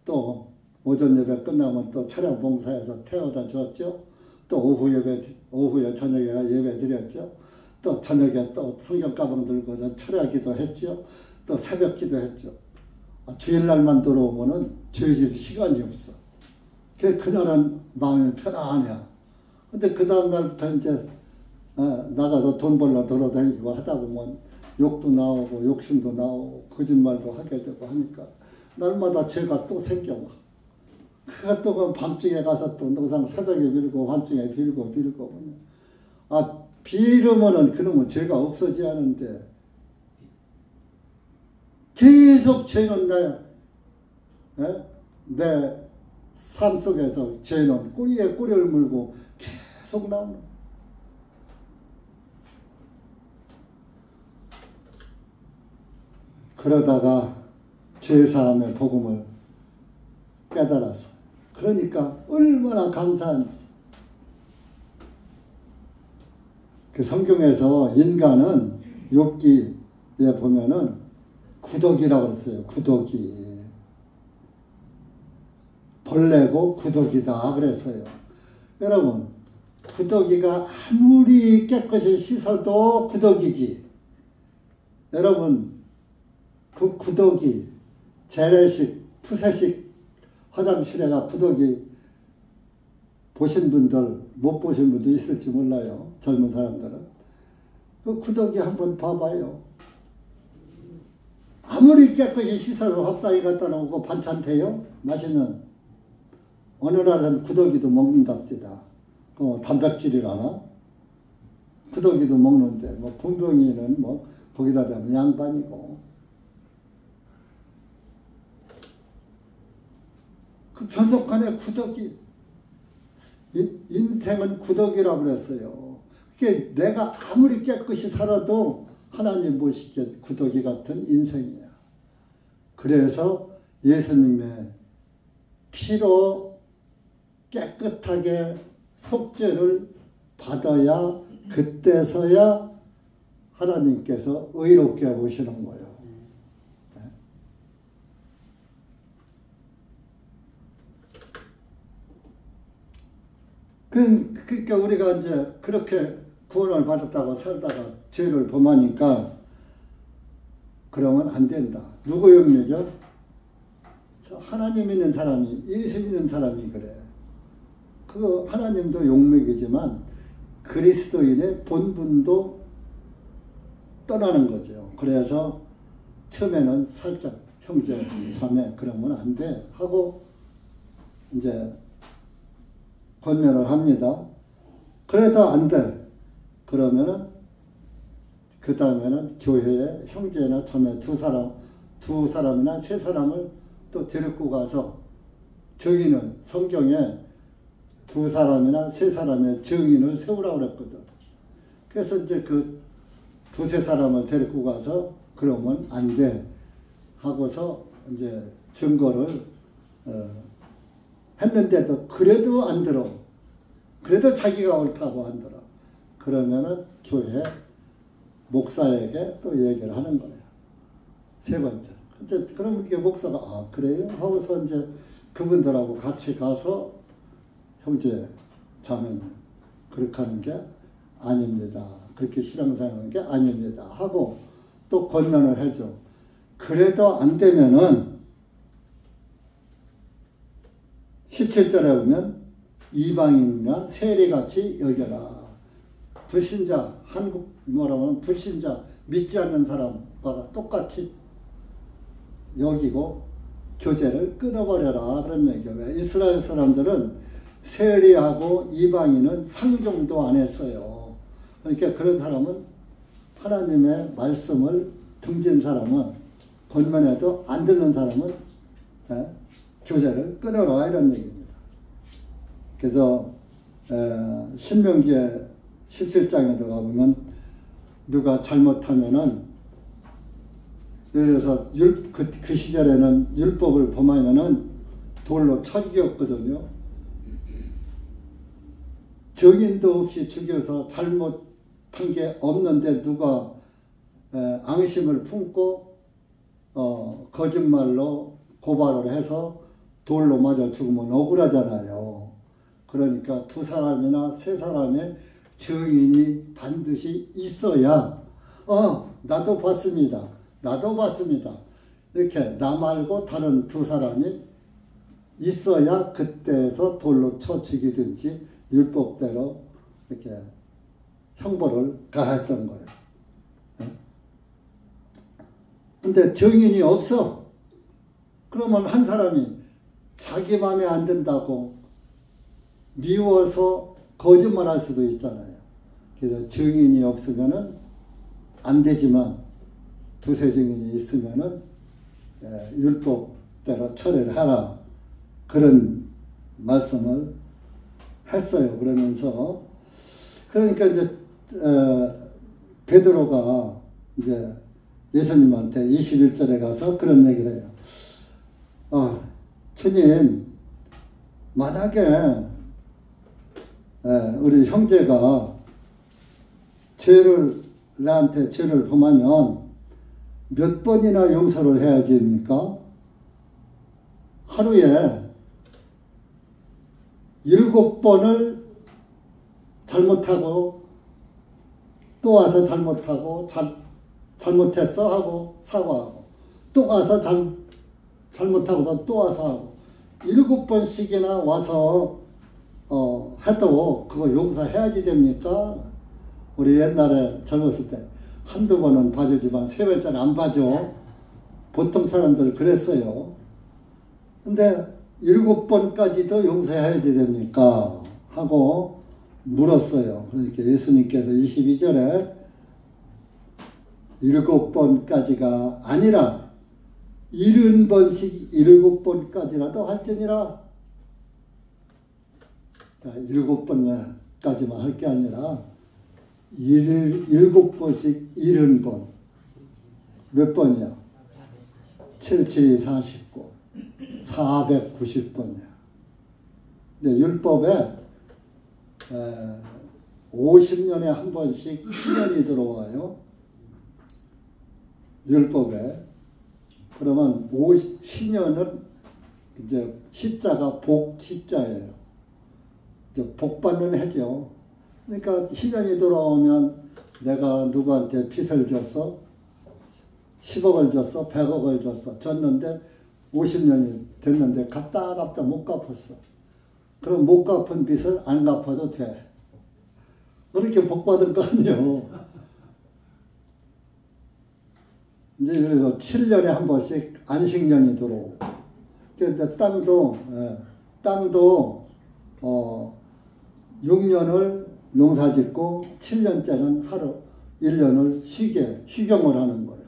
또 오전 예배 끝나면 또 차량 봉사해서 태워다 줬죠. 또 오후에 저녁에 예배 드렸죠. 또 저녁에 또 성경 가방 들고서 철야 기도했죠. 또 새벽 기도했죠. 주일날만 들어오면은 죄질 시간이 없어. 그날은 마음이 편안해. 근데 그 다음 날부터 이제 나가서 돈 벌러 돌아다니고 하다 보면 욕도 나오고 욕심도 나오고 거짓말도 하게 되고 하니까 날마다 죄가 또 생겨와. 그가 또 밤중에 가서 또 항상 새벽에 빌고 밤중에 빌고 빌으면은 그놈은 죄가 없어지 않은데 계속 죄는 내 삶 속에서 죄는 꼬리에 꼬리를 물고 계속 나오는. 그러다가 죄사함의 복음을 깨달았어. 그러니까 얼마나 감사한지. 그 성경에서 인간은 욥기에 보면은 구더기라고 했어요. 구더기. 벌레고 구더기다 그랬어요. 여러분, 구더기가 아무리 깨끗이 씻어도 구더기지. 여러분, 그 구더기, 재래식, 푸세식 화장실에가 구더기 보신 분들, 못 보신 분도 있을지 몰라요. 젊은 사람들은. 그 구더기 한번 봐봐요. 아무리 깨끗이 씻어서 밥상에 갖다 놓고 반찬 돼요? 맛있는. 어느 나라는 구더기도 먹는답니다. 단백질이라나? 구더기도 먹는데, 뭐, 분병이는 뭐, 거기다 대면 양반이고. 그 변속간에 구더기, 인생은 구더기라고 그랬어요. 그게 내가 아무리 깨끗이 살아도 하나님 보시기에 구더기 같은 인생이야. 그래서 예수님의 피로 깨끗하게 속죄를 받아야 그때서야 하나님께서 의롭게 보시는 거예요. 그러니까 우리가 이제 그렇게 구원을 받았다고 살다가 죄를 범하니까 그러면 안 된다. 누구 영역이요? 하나님 믿는 사람이, 예수 믿는 사람이 그래. 그거 하나님도 용맥이지만 그리스도인의 본분도 떠나는 거죠. 그래서 처음에는 살짝 형제, 자매 그러면 안 돼 하고 이제 권면을 합니다. 그래도 안 돼. 그러면은 그 다음에는 교회에 형제나 자매 두 사람이나 세 사람을 또 데리고 가서 증인을 성경에 두 사람이나 세 사람의 증인을 세우라고 그랬거든. 그래서 이제 그 두세 사람을 데리고 가서 그러면 안 돼 하고서 이제 증거를 했는데도 그래도 안 들어. 그래도 자기가 옳다고 안 들어. 그러면은 교회 목사에게 또 얘기를 하는 거예요. 세 번째. 이제 그러면 이게 목사가 아 그래요? 하고서 이제 그분들하고 같이 가서 형제 자매는 그렇게 하는 게 아닙니다. 그렇게 신앙생활하는 게 아닙니다. 하고 또 권면을 해줘. 그래도 안 되면은 17절에 보면 이방인이나 세리같이 여겨라. 불신자, 한국 뭐라고 하면 불신자, 믿지 않는 사람과 똑같이 여기고 교제를 끊어버려라. 그런 얘기예요. 왜? 이스라엘 사람들은 세리하고 이방인은 상종도 안 했어요. 그러니까 그런 사람은 하나님의 말씀을 등진 사람은 권면해도 안 듣는 사람은 교제를 끊어라 이런 얘기입니다. 그래서 신명기에 17장에 들어가보면 누가 잘못하면은 예를 들어서 그 시절에는 율법을 범하면은 돌로 쳐죽였거든요. 증인도 없이 죽여서 잘못한 게 없는데 누가 앙심을 품고 거짓말로 고발을 해서 돌로 맞아 죽으면 억울하잖아요. 그러니까 두 사람이나 세 사람의 증인이 반드시 있어야 나도 봤습니다. 나도 봤습니다. 이렇게 나 말고 다른 두 사람이 있어야 그때에서 돌로 쳐 죽이든지 율법대로 이렇게 형벌을 가했던 거예요. 근데 증인이 없어. 그러면 한 사람이 자기 마음에 안 든다고 미워서 거짓말 할 수도 있잖아요. 그래서 증인이 없으면은 안 되지만 두세 증인이 있으면은 율법대로 처리를 하라. 그런 말씀을 했어요. 그러면서 그러니까 이제 베드로가 이제 예수님한테 21절에 가서 그런 얘기를 해요. 주님, 만약에 우리 형제가 나한테 죄를 범하면 몇 번이나 용서를 해야 됩니까? 하루에 7번을 잘못하고 또 와서 잘못하고 잘못했어 하고 사과하고 또 와서 잘못하고서 또 와서 하고 7번씩이나 와서 해도 그거 용서해야지 됩니까? 우리 옛날에 젊었을 때 한두 번은 봐주지만 세 번째는 안 봐줘. 보통 사람들 그랬어요. 근데 7번까지도 용서해야지 됩니까? 하고 물었어요. 그러니까 예수님께서 22절에 7번까지가 아니라 70번씩 7번까지라도 할지니라. 7번까지만 할 게 아니라 7번씩 70번. 몇 번이야? 7, 7이 49. 490번이야. 율법에 50년에 한 번씩 희년이 들어와요. 율법에. 그러면 희년은 이제 희자가 복희자예요. 이제 복받는 해죠. 그러니까 희년이 들어오면 내가 누구한테 빚을 줬어? 10억을 줬어? 100억을 줬어? 줬는데 50년이 됐는데 갚다 못 갚았어. 그럼 못 갚은 빚을 안 갚아도 돼. 그렇게 복받은 거 아니에요. 이제 그래서 7년에 한 번씩 안식년이 들어오고. 근데 땅도 6년을 농사 짓고 7년째는 1년을 휴경을 하는 거예요.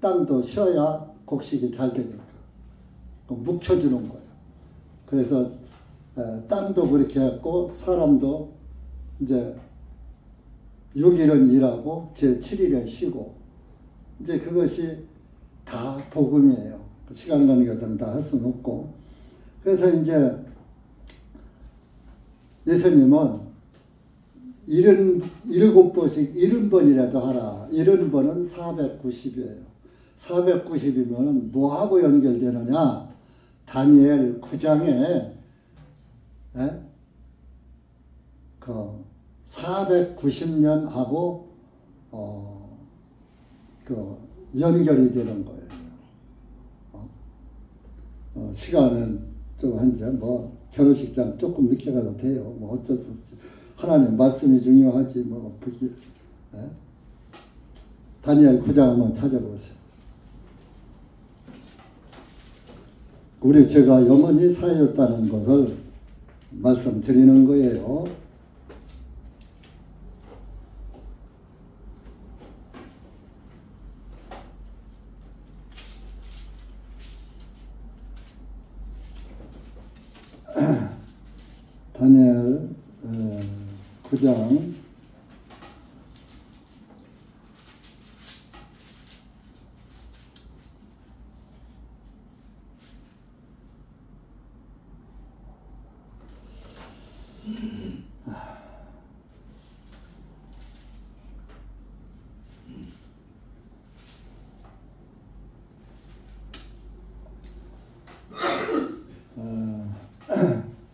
땅도 쉬어야 곡식이 잘 되니까. 묵혀주는 거예요. 그래서 땅도 그렇게 했고 사람도 이제 6일은 일하고 제 7일에 쉬고 이제 그것이 다 복음이에요. 시간 관계상 다 할 수는 없고. 그래서 이제 예수님은 7번씩 70번이라도 하라. 70번은 490이에요. 490이면 뭐하고 연결되느냐? 다니엘 9장에 그 490년하고 그 연결이 되는 거예요. 시간은 좀 한지 결혼식장 조금 늦게 가도 돼요. 뭐 어쩔 수 없지. 하나님 말씀이 중요하지 뭐 다니엘 9장 한번 찾아보세요. 우리 제가 영원히 살아있다는 것을 말씀드리는 거예요. 다니엘 9장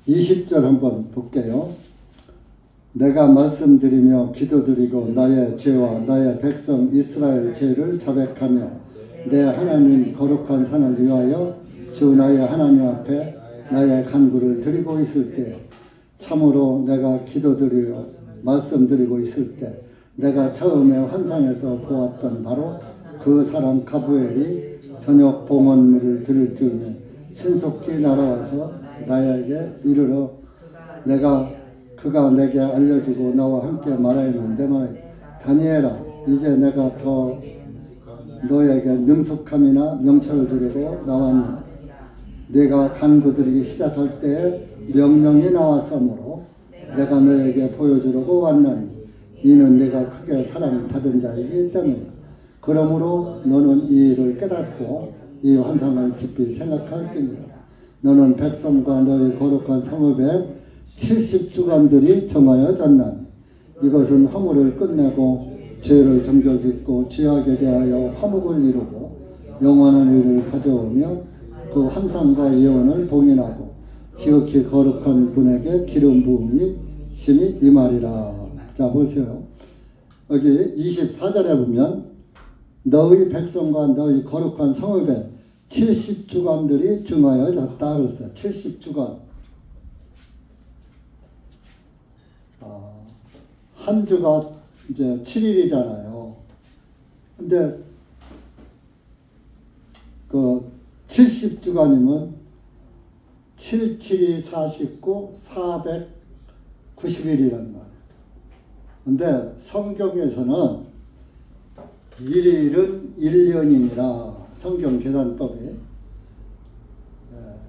20절 한번 볼게요. 내가 말씀드리며 기도드리고 나의 죄와 나의 백성 이스라엘 죄를 자백하며 내 하나님 거룩한 산을 위하여 주 나의 하나님 앞에 나의 간구를 드리고 있을 때 참으로 내가 기도드리며 말씀드리고 있을 때 내가 처음에 환상에서 보았던 바로 그 사람 가브엘이 저녁 봉헌물을 드릴 즈음에 신속히 날아와서 나에게 이르러 그가 내게 알려주고 나와 함께 말하였는데 다니엘아 이제 내가 더 너에게 명숙함이나 명철을 주려고 나왔느니 내가 간구드리기 시작할 때에 명령이 나왔으므로 내가 너에게 보여주려고 왔나니 이는 내가 크게 사랑받은 자이기 때문이다. 그러므로 너는 이 일을 깨닫고 이 환상을 깊이 생각할지니라. 너는 백성과 너의 거룩한 성읍에 70주간들이 정하여졌나니 이것은 허물을 끝내고 죄를 정결짓고 죄악에 대하여 화목을 이루고 영원한 의를 가져오며 그 환상과 예언을 봉인하고 지극히 거룩한 분에게 기름 부음이 심히 임하리라. 자 보세요. 여기 24절에 보면 너의 백성과 너의 거룩한 성읍에 70주간들이 증하여졌다 그랬어요. 70주간. 한 주가 이제 7일이잖아요. 근데 그 70주간이면 7, 7이 49, 490일이란 말이에요. 근데 성경에서는 일일은 1년이니라, 성경 계산법에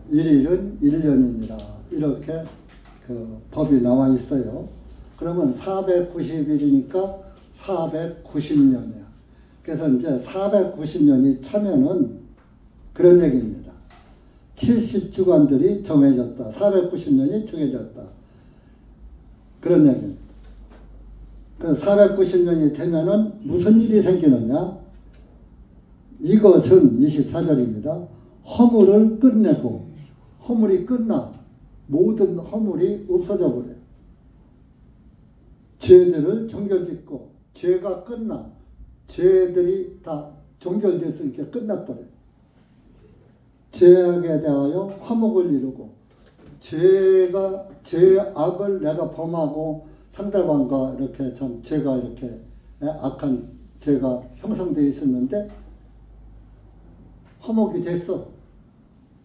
일일은 1년이니라 이렇게 그 법이 나와 있어요. 그러면 490일이니까 490년이야. 그래서 이제 490년이 차면은 그런 얘기입니다. 70주간들이 정해졌다. 490년이 정해졌다. 그런 얘기입니다. 490년이 되면은 무슨 일이 생기느냐? 이것은 24절입니다. 허물을 끝내고, 허물이 끝나. 모든 허물이 없어져 버려요. 죄들을 정결짓고, 죄가 끝나. 죄들이 다 정결됐으니까 끝나버려요. 죄악에 대하여 화목을 이루고, 죄악을 내가 범하고 상대방과 이렇게 참 죄가 이렇게 악한 죄가 형성되어 있었는데 화목이 됐어.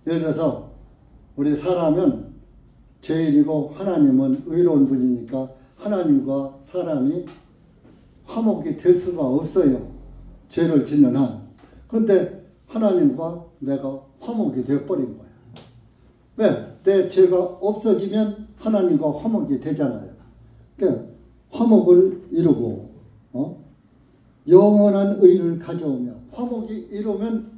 예를 들어서 우리 사람은 죄인이고 하나님은 의로운 분이니까 하나님과 사람이 화목이 될 수가 없어요. 죄를 짓는 한. 그런데 하나님과 내가 화목이 되어버린 거야. 왜? 내 죄가 없어지면 하나님과 화목이 되잖아요. 그러니까 화목을 이루고 영원한 의를 가져오며, 화목이 이루면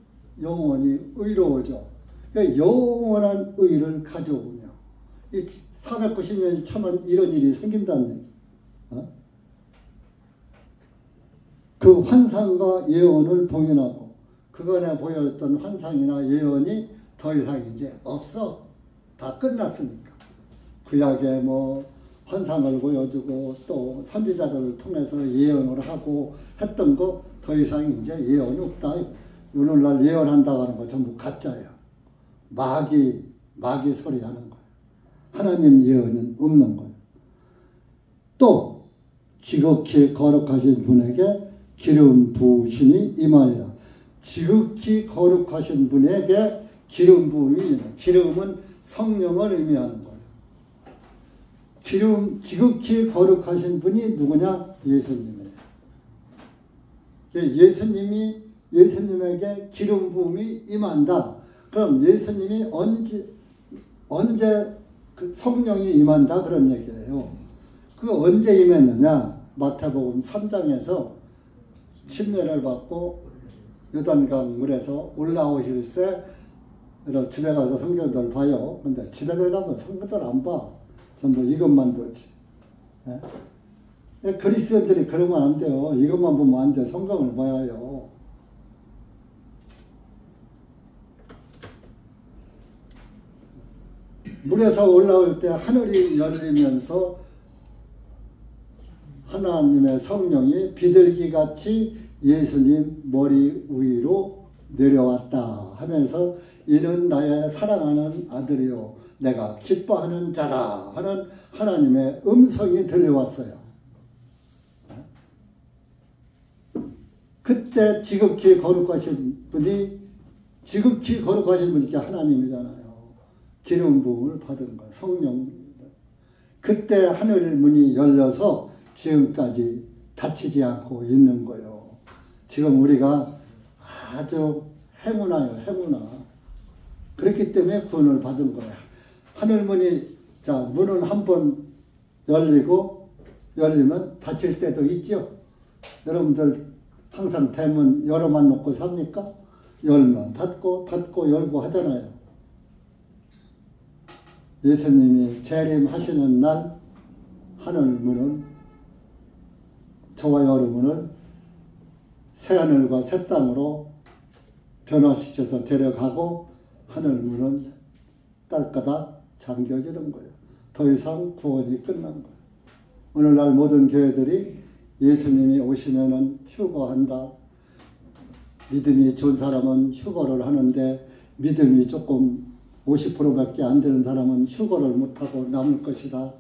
영원히 의로워져. 그러니까 영원한 의를 가져오며, 이 490년이 차면 이런 일이 생긴다는 얘기. 그 환상과 예언을 봉인하고, 그간에 보였던 환상이나 예언이 더 이상 이제 없어. 다 끝났으니까. 구약에 뭐 환상을 보여주고 또 선지자들을 통해서 예언을 하고 했던 거 더 이상 이제 예언이 없다. 오늘날 예언한다고 하는 거 전부 가짜야. 마귀 소리 하는 거야. 하나님 예언은 없는 거야. 또 지극히 거룩하신 분에게 기름 부으심이 임하리라. 지극히 거룩하신 분에게 기름 부음이 임하리라. 기름은 성령을 의미하는 거예요. 지극히 거룩하신 분이 누구냐? 예수님이에요. 예수님에게 기름 부음이 임한다. 그럼 예수님이 언제 그 성령이 임한다? 그런 얘기예요. 그 언제 임했느냐? 마태복음 3장에서 침례를 받고 요단강 물에서 올라오실 때 집에 가서 성경들 봐요. 근데 집에 들어가면 성경들 안 봐. 전부 이것만 보지. 예? 그리스도인들이 그러면 안 돼요. 이것만 보면 안 돼. 성경을 봐야 해요. 물에서 올라올 때 하늘이 열리면서 하나님의 성령이 비둘기같이 예수님 머리 위로 내려왔다 하면서 이는 나의 사랑하는 아들이요 내가 기뻐하는 자라 하는 하나님의 음성이 들려왔어요. 그때 지극히 거룩하신 분이 하나님이잖아요. 기름 부음을 받은 거예요. 성령. 그때 하늘 문이 열려서 지금까지 닫히지 않고 있는 거예요. 지금 우리가 아주 행운아요. 행운아. 그렇기 때문에 구원을 받은 거야. 하늘문이, 문은 한번 열리면 닫힐 때도 있죠. 여러분들 항상 대문 열어만 놓고 삽니까? 열면 닫고 열고 하잖아요. 예수님이 재림하시는 날 하늘문은 저와 여러분을 새하늘과 새 땅으로 변화시켜서 데려가고 하늘문은 딸까닥 잠겨지는 거예요. 더 이상 구원이 끝난 거예요. 오늘날 모든 교회들이 예수님이 오시면은 휴거한다. 믿음이 좋은 사람은 휴거를 하는데 믿음이 조금 50%밖에 안 되는 사람은 휴거를 못하고 남을 것이다.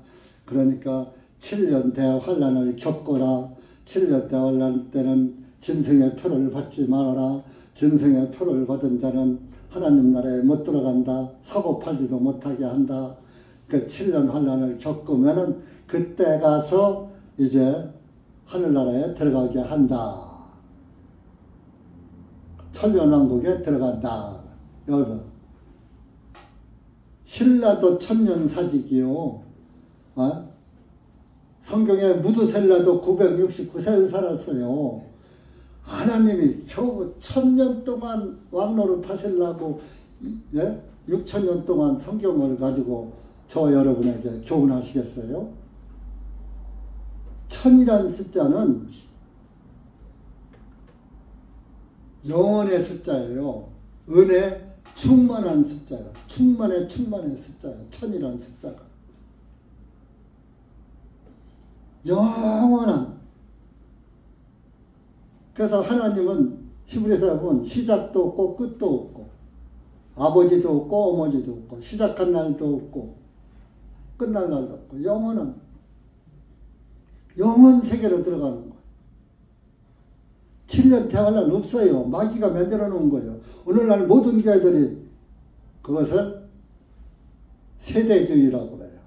그러니까 7년 대환란을 겪거라. 7년 대환란 때는 짐승의 표를 받지 말아라. 짐승의 표를 받은 자는 하나님 나라에 못 들어간다. 사고 팔지도 못하게 한다. 그 7년 환란을 겪으면은 그때 가서 이제 하늘나라에 들어가게 한다. 천년왕국에 들어간다. 여러분, 신라도 천년사직이요. 성경에 무드셀라도 969세를 살았어요. 하나님이 겨우 1000년 동안 왕노릇 하시려고 6000년 동안 성경을 가지고 저 여러분에게 교훈하시겠어요? 1000이라는 숫자는 영원의 숫자예요. 은혜 충만한 숫자예요. 충만의 숫자예요. 1000이라는 숫자가. 영원한. 그래서 하나님은 히브리서에 보면 시작도 없고 끝도 없고 아버지도 없고 어머니도 없고 시작한 날도 없고 끝날 날도 없고 영원한 영원 세계로 들어가는 거예요. 7년 대환란 없어요. 마귀가 만들어 놓은 거예요. 오늘날 모든 교회들이 그것을 세대주의라고 그래요.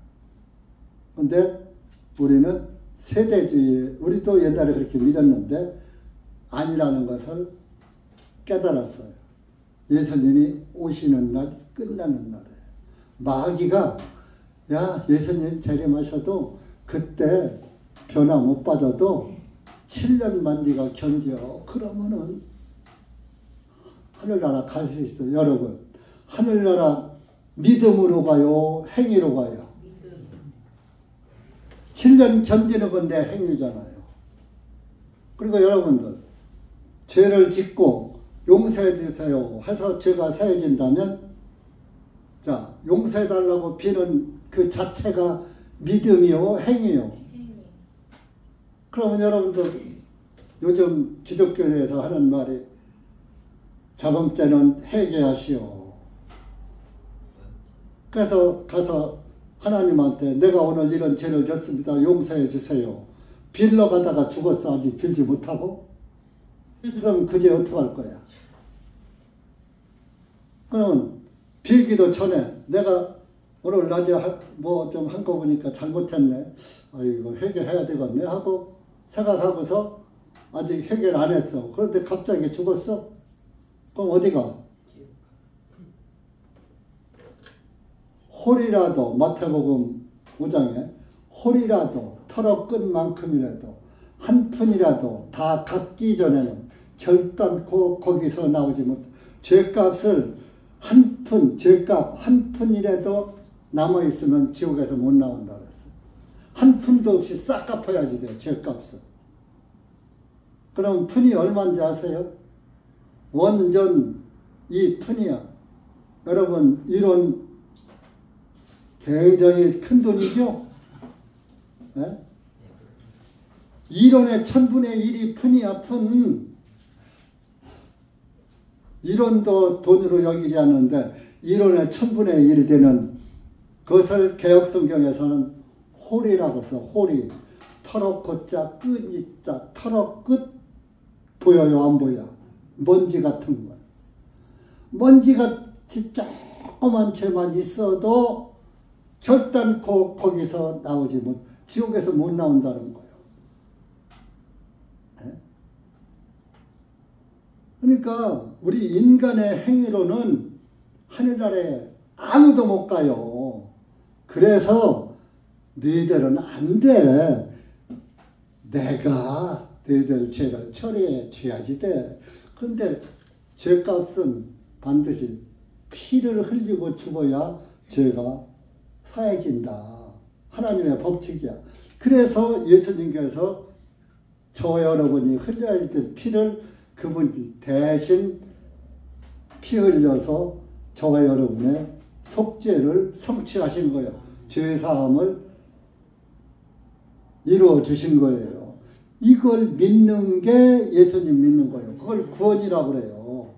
근데 우리는 세대주의, 우리도 옛날에 그렇게 믿었는데 아니라는 것을 깨달았어요. 예수님이 오시는 날, 끝나는 날이에요. 마귀가 야 예수님 재림하셔도 그때 변화 못 받아도 7년만 네가 견뎌. 그러면은 하늘나라 갈 수 있어요. 여러분, 하늘나라 믿음으로 가요? 행위로 가요? 7년 견디는 건 내 행위잖아요. 그리고 여러분들 죄를 짓고 용서해 주세요 해서 죄가 사해진다면 자 용서해달라고 비는 그 자체가 믿음이요? 행위요? 그러면 여러분들 요즘 기독교에서 하는 말이 자범죄는 회개하시오. 그래서 가서 하나님한테 내가 오늘 이런 죄를 졌습니다. 용서해 주세요. 빌러 가다가 죽었어. 아직 빌지 못하고? 그럼 그 죄 어떻게 할 거야? 그러면 빌기도 전에 내가 오늘 낮에 뭐 좀 한 거 보니까 잘못했네. 아이고 회개해야 되겠네 하고 생각하고서 아직 해결 안 했어. 그런데 갑자기 죽었어? 그럼 어디가? 홀이라도 마태복음 5장에 홀이라도 털어 끈 만큼이라도 한 푼이라도 다 갚기 전에는 결단코 거기서 나오지 못. 죄값을 한 푼, 죄값 한 푼이라도 남아있으면 지옥에서 못 나온다 그랬어. 한 푼도 없이 싹 갚아야지 돼요. 죄값을. 그럼 푼이 얼마인지 아세요? 원전 이 푼이야. 여러분 이런 굉장히 큰 돈이죠? 네? 1원의 1000분의 1이 푼이야. 푼. 1원도 돈으로 여기지 않는데 1원의 1000분의 1 되는 그것을 개혁성경에서는 홀이라고 해서 홀이 털어 꽂자 끝이자 털어 끝 보여요 안 보여? 먼지 같은 거. 먼지같이 조그만 죄만 있어도 결단코 거기서 나오지 못, 지옥에서 못 나온다는 거예요. 네? 그러니까 우리 인간의 행위로는 하늘나라에 아무도 못 가요. 그래서 너희들은 안 돼. 내가 너희들 죄를 처리해 줘야지 돼. 그런데 죄값은 반드시 피를 흘리고 죽어야 죄가 사해진다. 하나님의 법칙이야. 그래서 예수님께서 저 여러분이 흘려야 될 피를 그분이 대신 피 흘려서 저와 여러분의 속죄를 성취하신 거예요. 죄사함을 이루어 주신 거예요. 이걸 믿는 게 예수님 믿는 거예요. 그걸 구원이라고 그래요.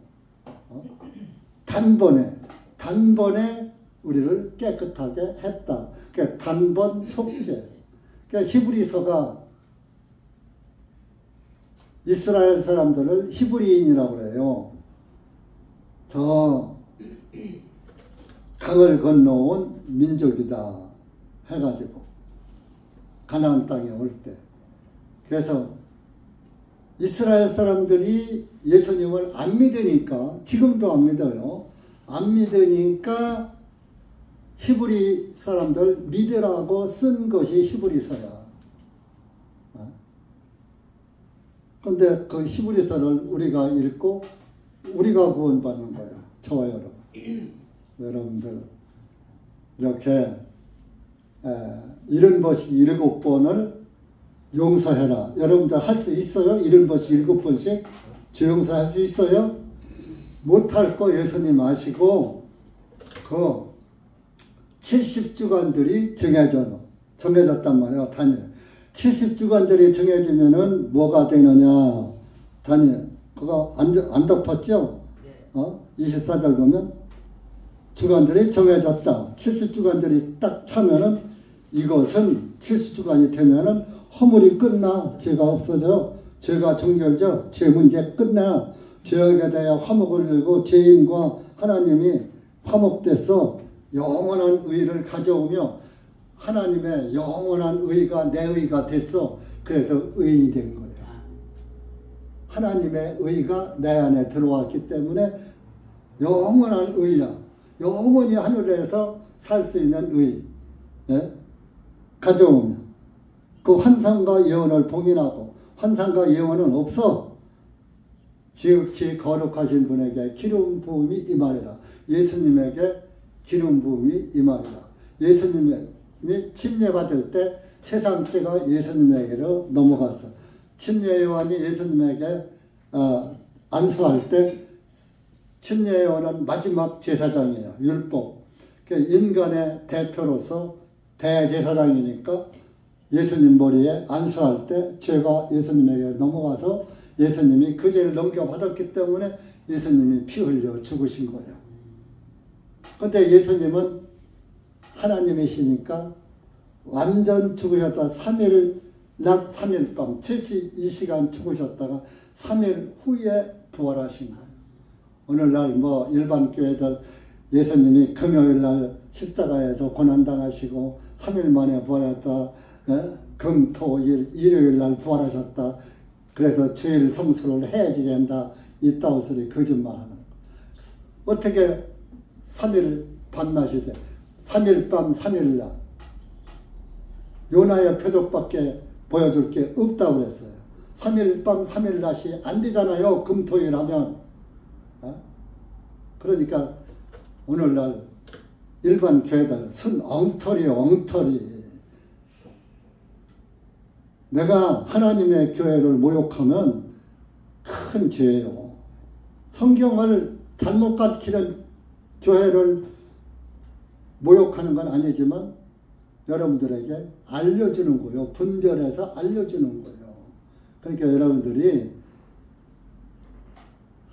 단번에 우리를 깨끗하게 했다. 그러니까 단번 속죄. 그러니까 히브리서가 이스라엘 사람들을 히브리인이라고 그래요. 저 강을 건너온 민족이다 해가지고 가나안 땅에 올 때, 그래서 이스라엘 사람들이 예수님을 안 믿으니까, 지금도 안 믿어요. 안 믿으니까 히브리 사람들 믿으라고 쓴 것이 히브리서야. 근데 그 히브리서를 우리가 읽고 우리가 구원받는 거예요. 저와 여러분. 여러분들 이렇게 70번씩 7번을 용서해라. 여러분들 할 수 있어요? 70번씩 7번씩 주 용서할 수 있어요? 못할 거 예수님 아시고 그 70주간들이 정해졌단 말이에요. 다니엘. 70주간들이 정해지면은 뭐가 되느냐. 다니엘. 그거 안 덮었죠? 24절 보면 주간들이 정해졌다. 70주간들이 딱 차면은 이것은 70주간이 되면은 허물이 끝나. 죄가 없어져. 죄가 정결져. 죄 문제 끝나. 죄악에 대하여 화목을 들고 죄인과 하나님이 화목돼서 영원한 의를 가져오며 하나님의 영원한 의가 내 의가 됐어. 그래서 의인이 된 거예요. 하나님의 의가 내 안에 들어왔기 때문에 영원한 의야. 영원히 하늘에서 살 수 있는 의. 예? 가져오며 그 환상과 예언을 봉인하고, 환상과 예언은 없어. 지극히 거룩하신 분에게 기름 부음이 임하리라. 예수님에게 기름 부음이 임하리라. 예수님이 침례받을 때 세상죄가 예수님에게로 넘어갔어. 침례 요한이 예수님에게 안수할 때 침례 요한은 마지막 제사장이에요. 율법. 인간의 대표로서 대제사장이니까 예수님 머리에 안수할 때 죄가 예수님에게 넘어가서 예수님이 그 죄를 넘겨받았기 때문에 예수님이 피 흘려 죽으신 거예요. 그런데 예수님은 하나님이시니까 완전 죽으셨다. 3일 낮 3일 밤 72시간 죽으셨다가 3일 후에 부활하신 거예요. 오늘날 뭐 일반 교회들 예수님이 금요일날 십자가에서 고난당하시고 3일 만에 부활했다. 금, 토, 일, 일요일날 부활하셨다. 그래서 주일 성수를 해야지 된다. 이따위 소리 거짓말하는 거. 어떻게 3일 밤낮이 돼? 3일 밤 3일 낮. 요나의 표적밖에 보여줄 게 없다고 그랬어요. 3일 밤 3일 낮이 안 되잖아요. 금, 토, 일 하면. 그러니까 오늘날 일반 교회들 선 엉터리. 내가 하나님의 교회를 모욕하면 큰 죄예요. 성경을 잘못 가르치는 교회를 모욕하는 건 아니지만 여러분들에게 알려주는 거예요. 분별해서 알려주는 거예요. 그러니까 여러분들이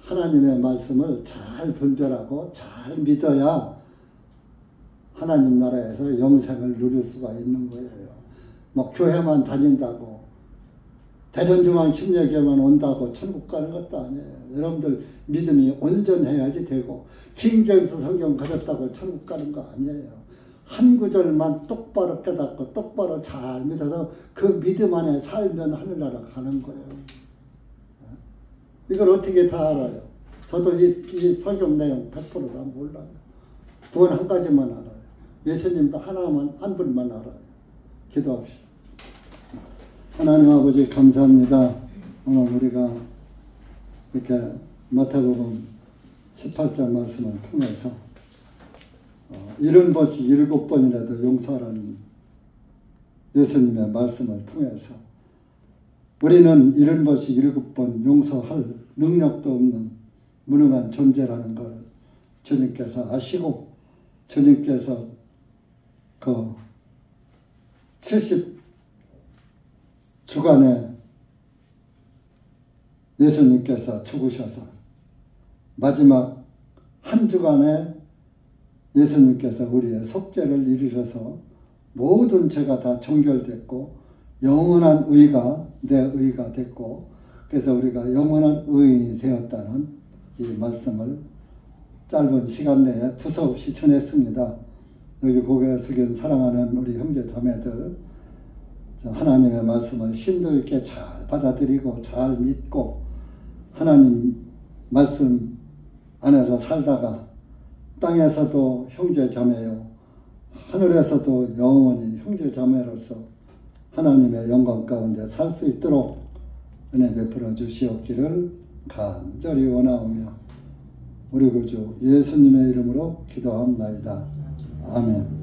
하나님의 말씀을 잘 분별하고 잘 믿어야 하나님 나라에서 영생을 누릴 수가 있는 거예요. 뭐 교회만 다닌다고 대전중앙 침례교회만 온다고 천국 가는 것도 아니에요. 여러분들 믿음이 온전해야지 되고 킹제임스 성경 가졌다고 천국 가는 거 아니에요. 한 구절만 똑바로 깨닫고 똑바로 잘 믿어서 그 믿음 안에 살면 하늘나라 가는 거예요. 이걸 어떻게 다 알아요? 저도 이 성경 내용 100%다 몰라요. 구원 한 가지만 알아요. 예수님도 하나만, 한 분만 알아요. 기도합시다. 하나님 아버지 감사합니다. 오늘 우리가 이렇게 마태복음 18장 말씀을 통해서 70번씩 7번이라도 용서하라는 예수님의 말씀을 통해서 우리는 70번씩 7번 용서할 능력도 없는 무능한 존재라는 걸 주님께서 아시고 주님께서 그 70주간에 예수님께서 죽으셔서 마지막 한 주간에 예수님께서 우리의 속죄를 이루셔서 모든 죄가 다 정결됐고 영원한 의가 내 의가 됐고 그래서 우리가 영원한 의인이 되었다는 이 말씀을 짧은 시간 내에 두서없이 전했습니다. 여기 고개 숙인 사랑하는 우리 형제 자매들, 하나님의 말씀을 심도 있게 잘 받아들이고 잘 믿고 하나님 말씀 안에서 살다가 땅에서도 형제 자매요, 하늘에서도 영원히 형제 자매로서 하나님의 영광 가운데 살 수 있도록 은혜 베풀어 주시옵기를 간절히 원하오며 우리 구주 예수님의 이름으로 기도합나이다. 아멘.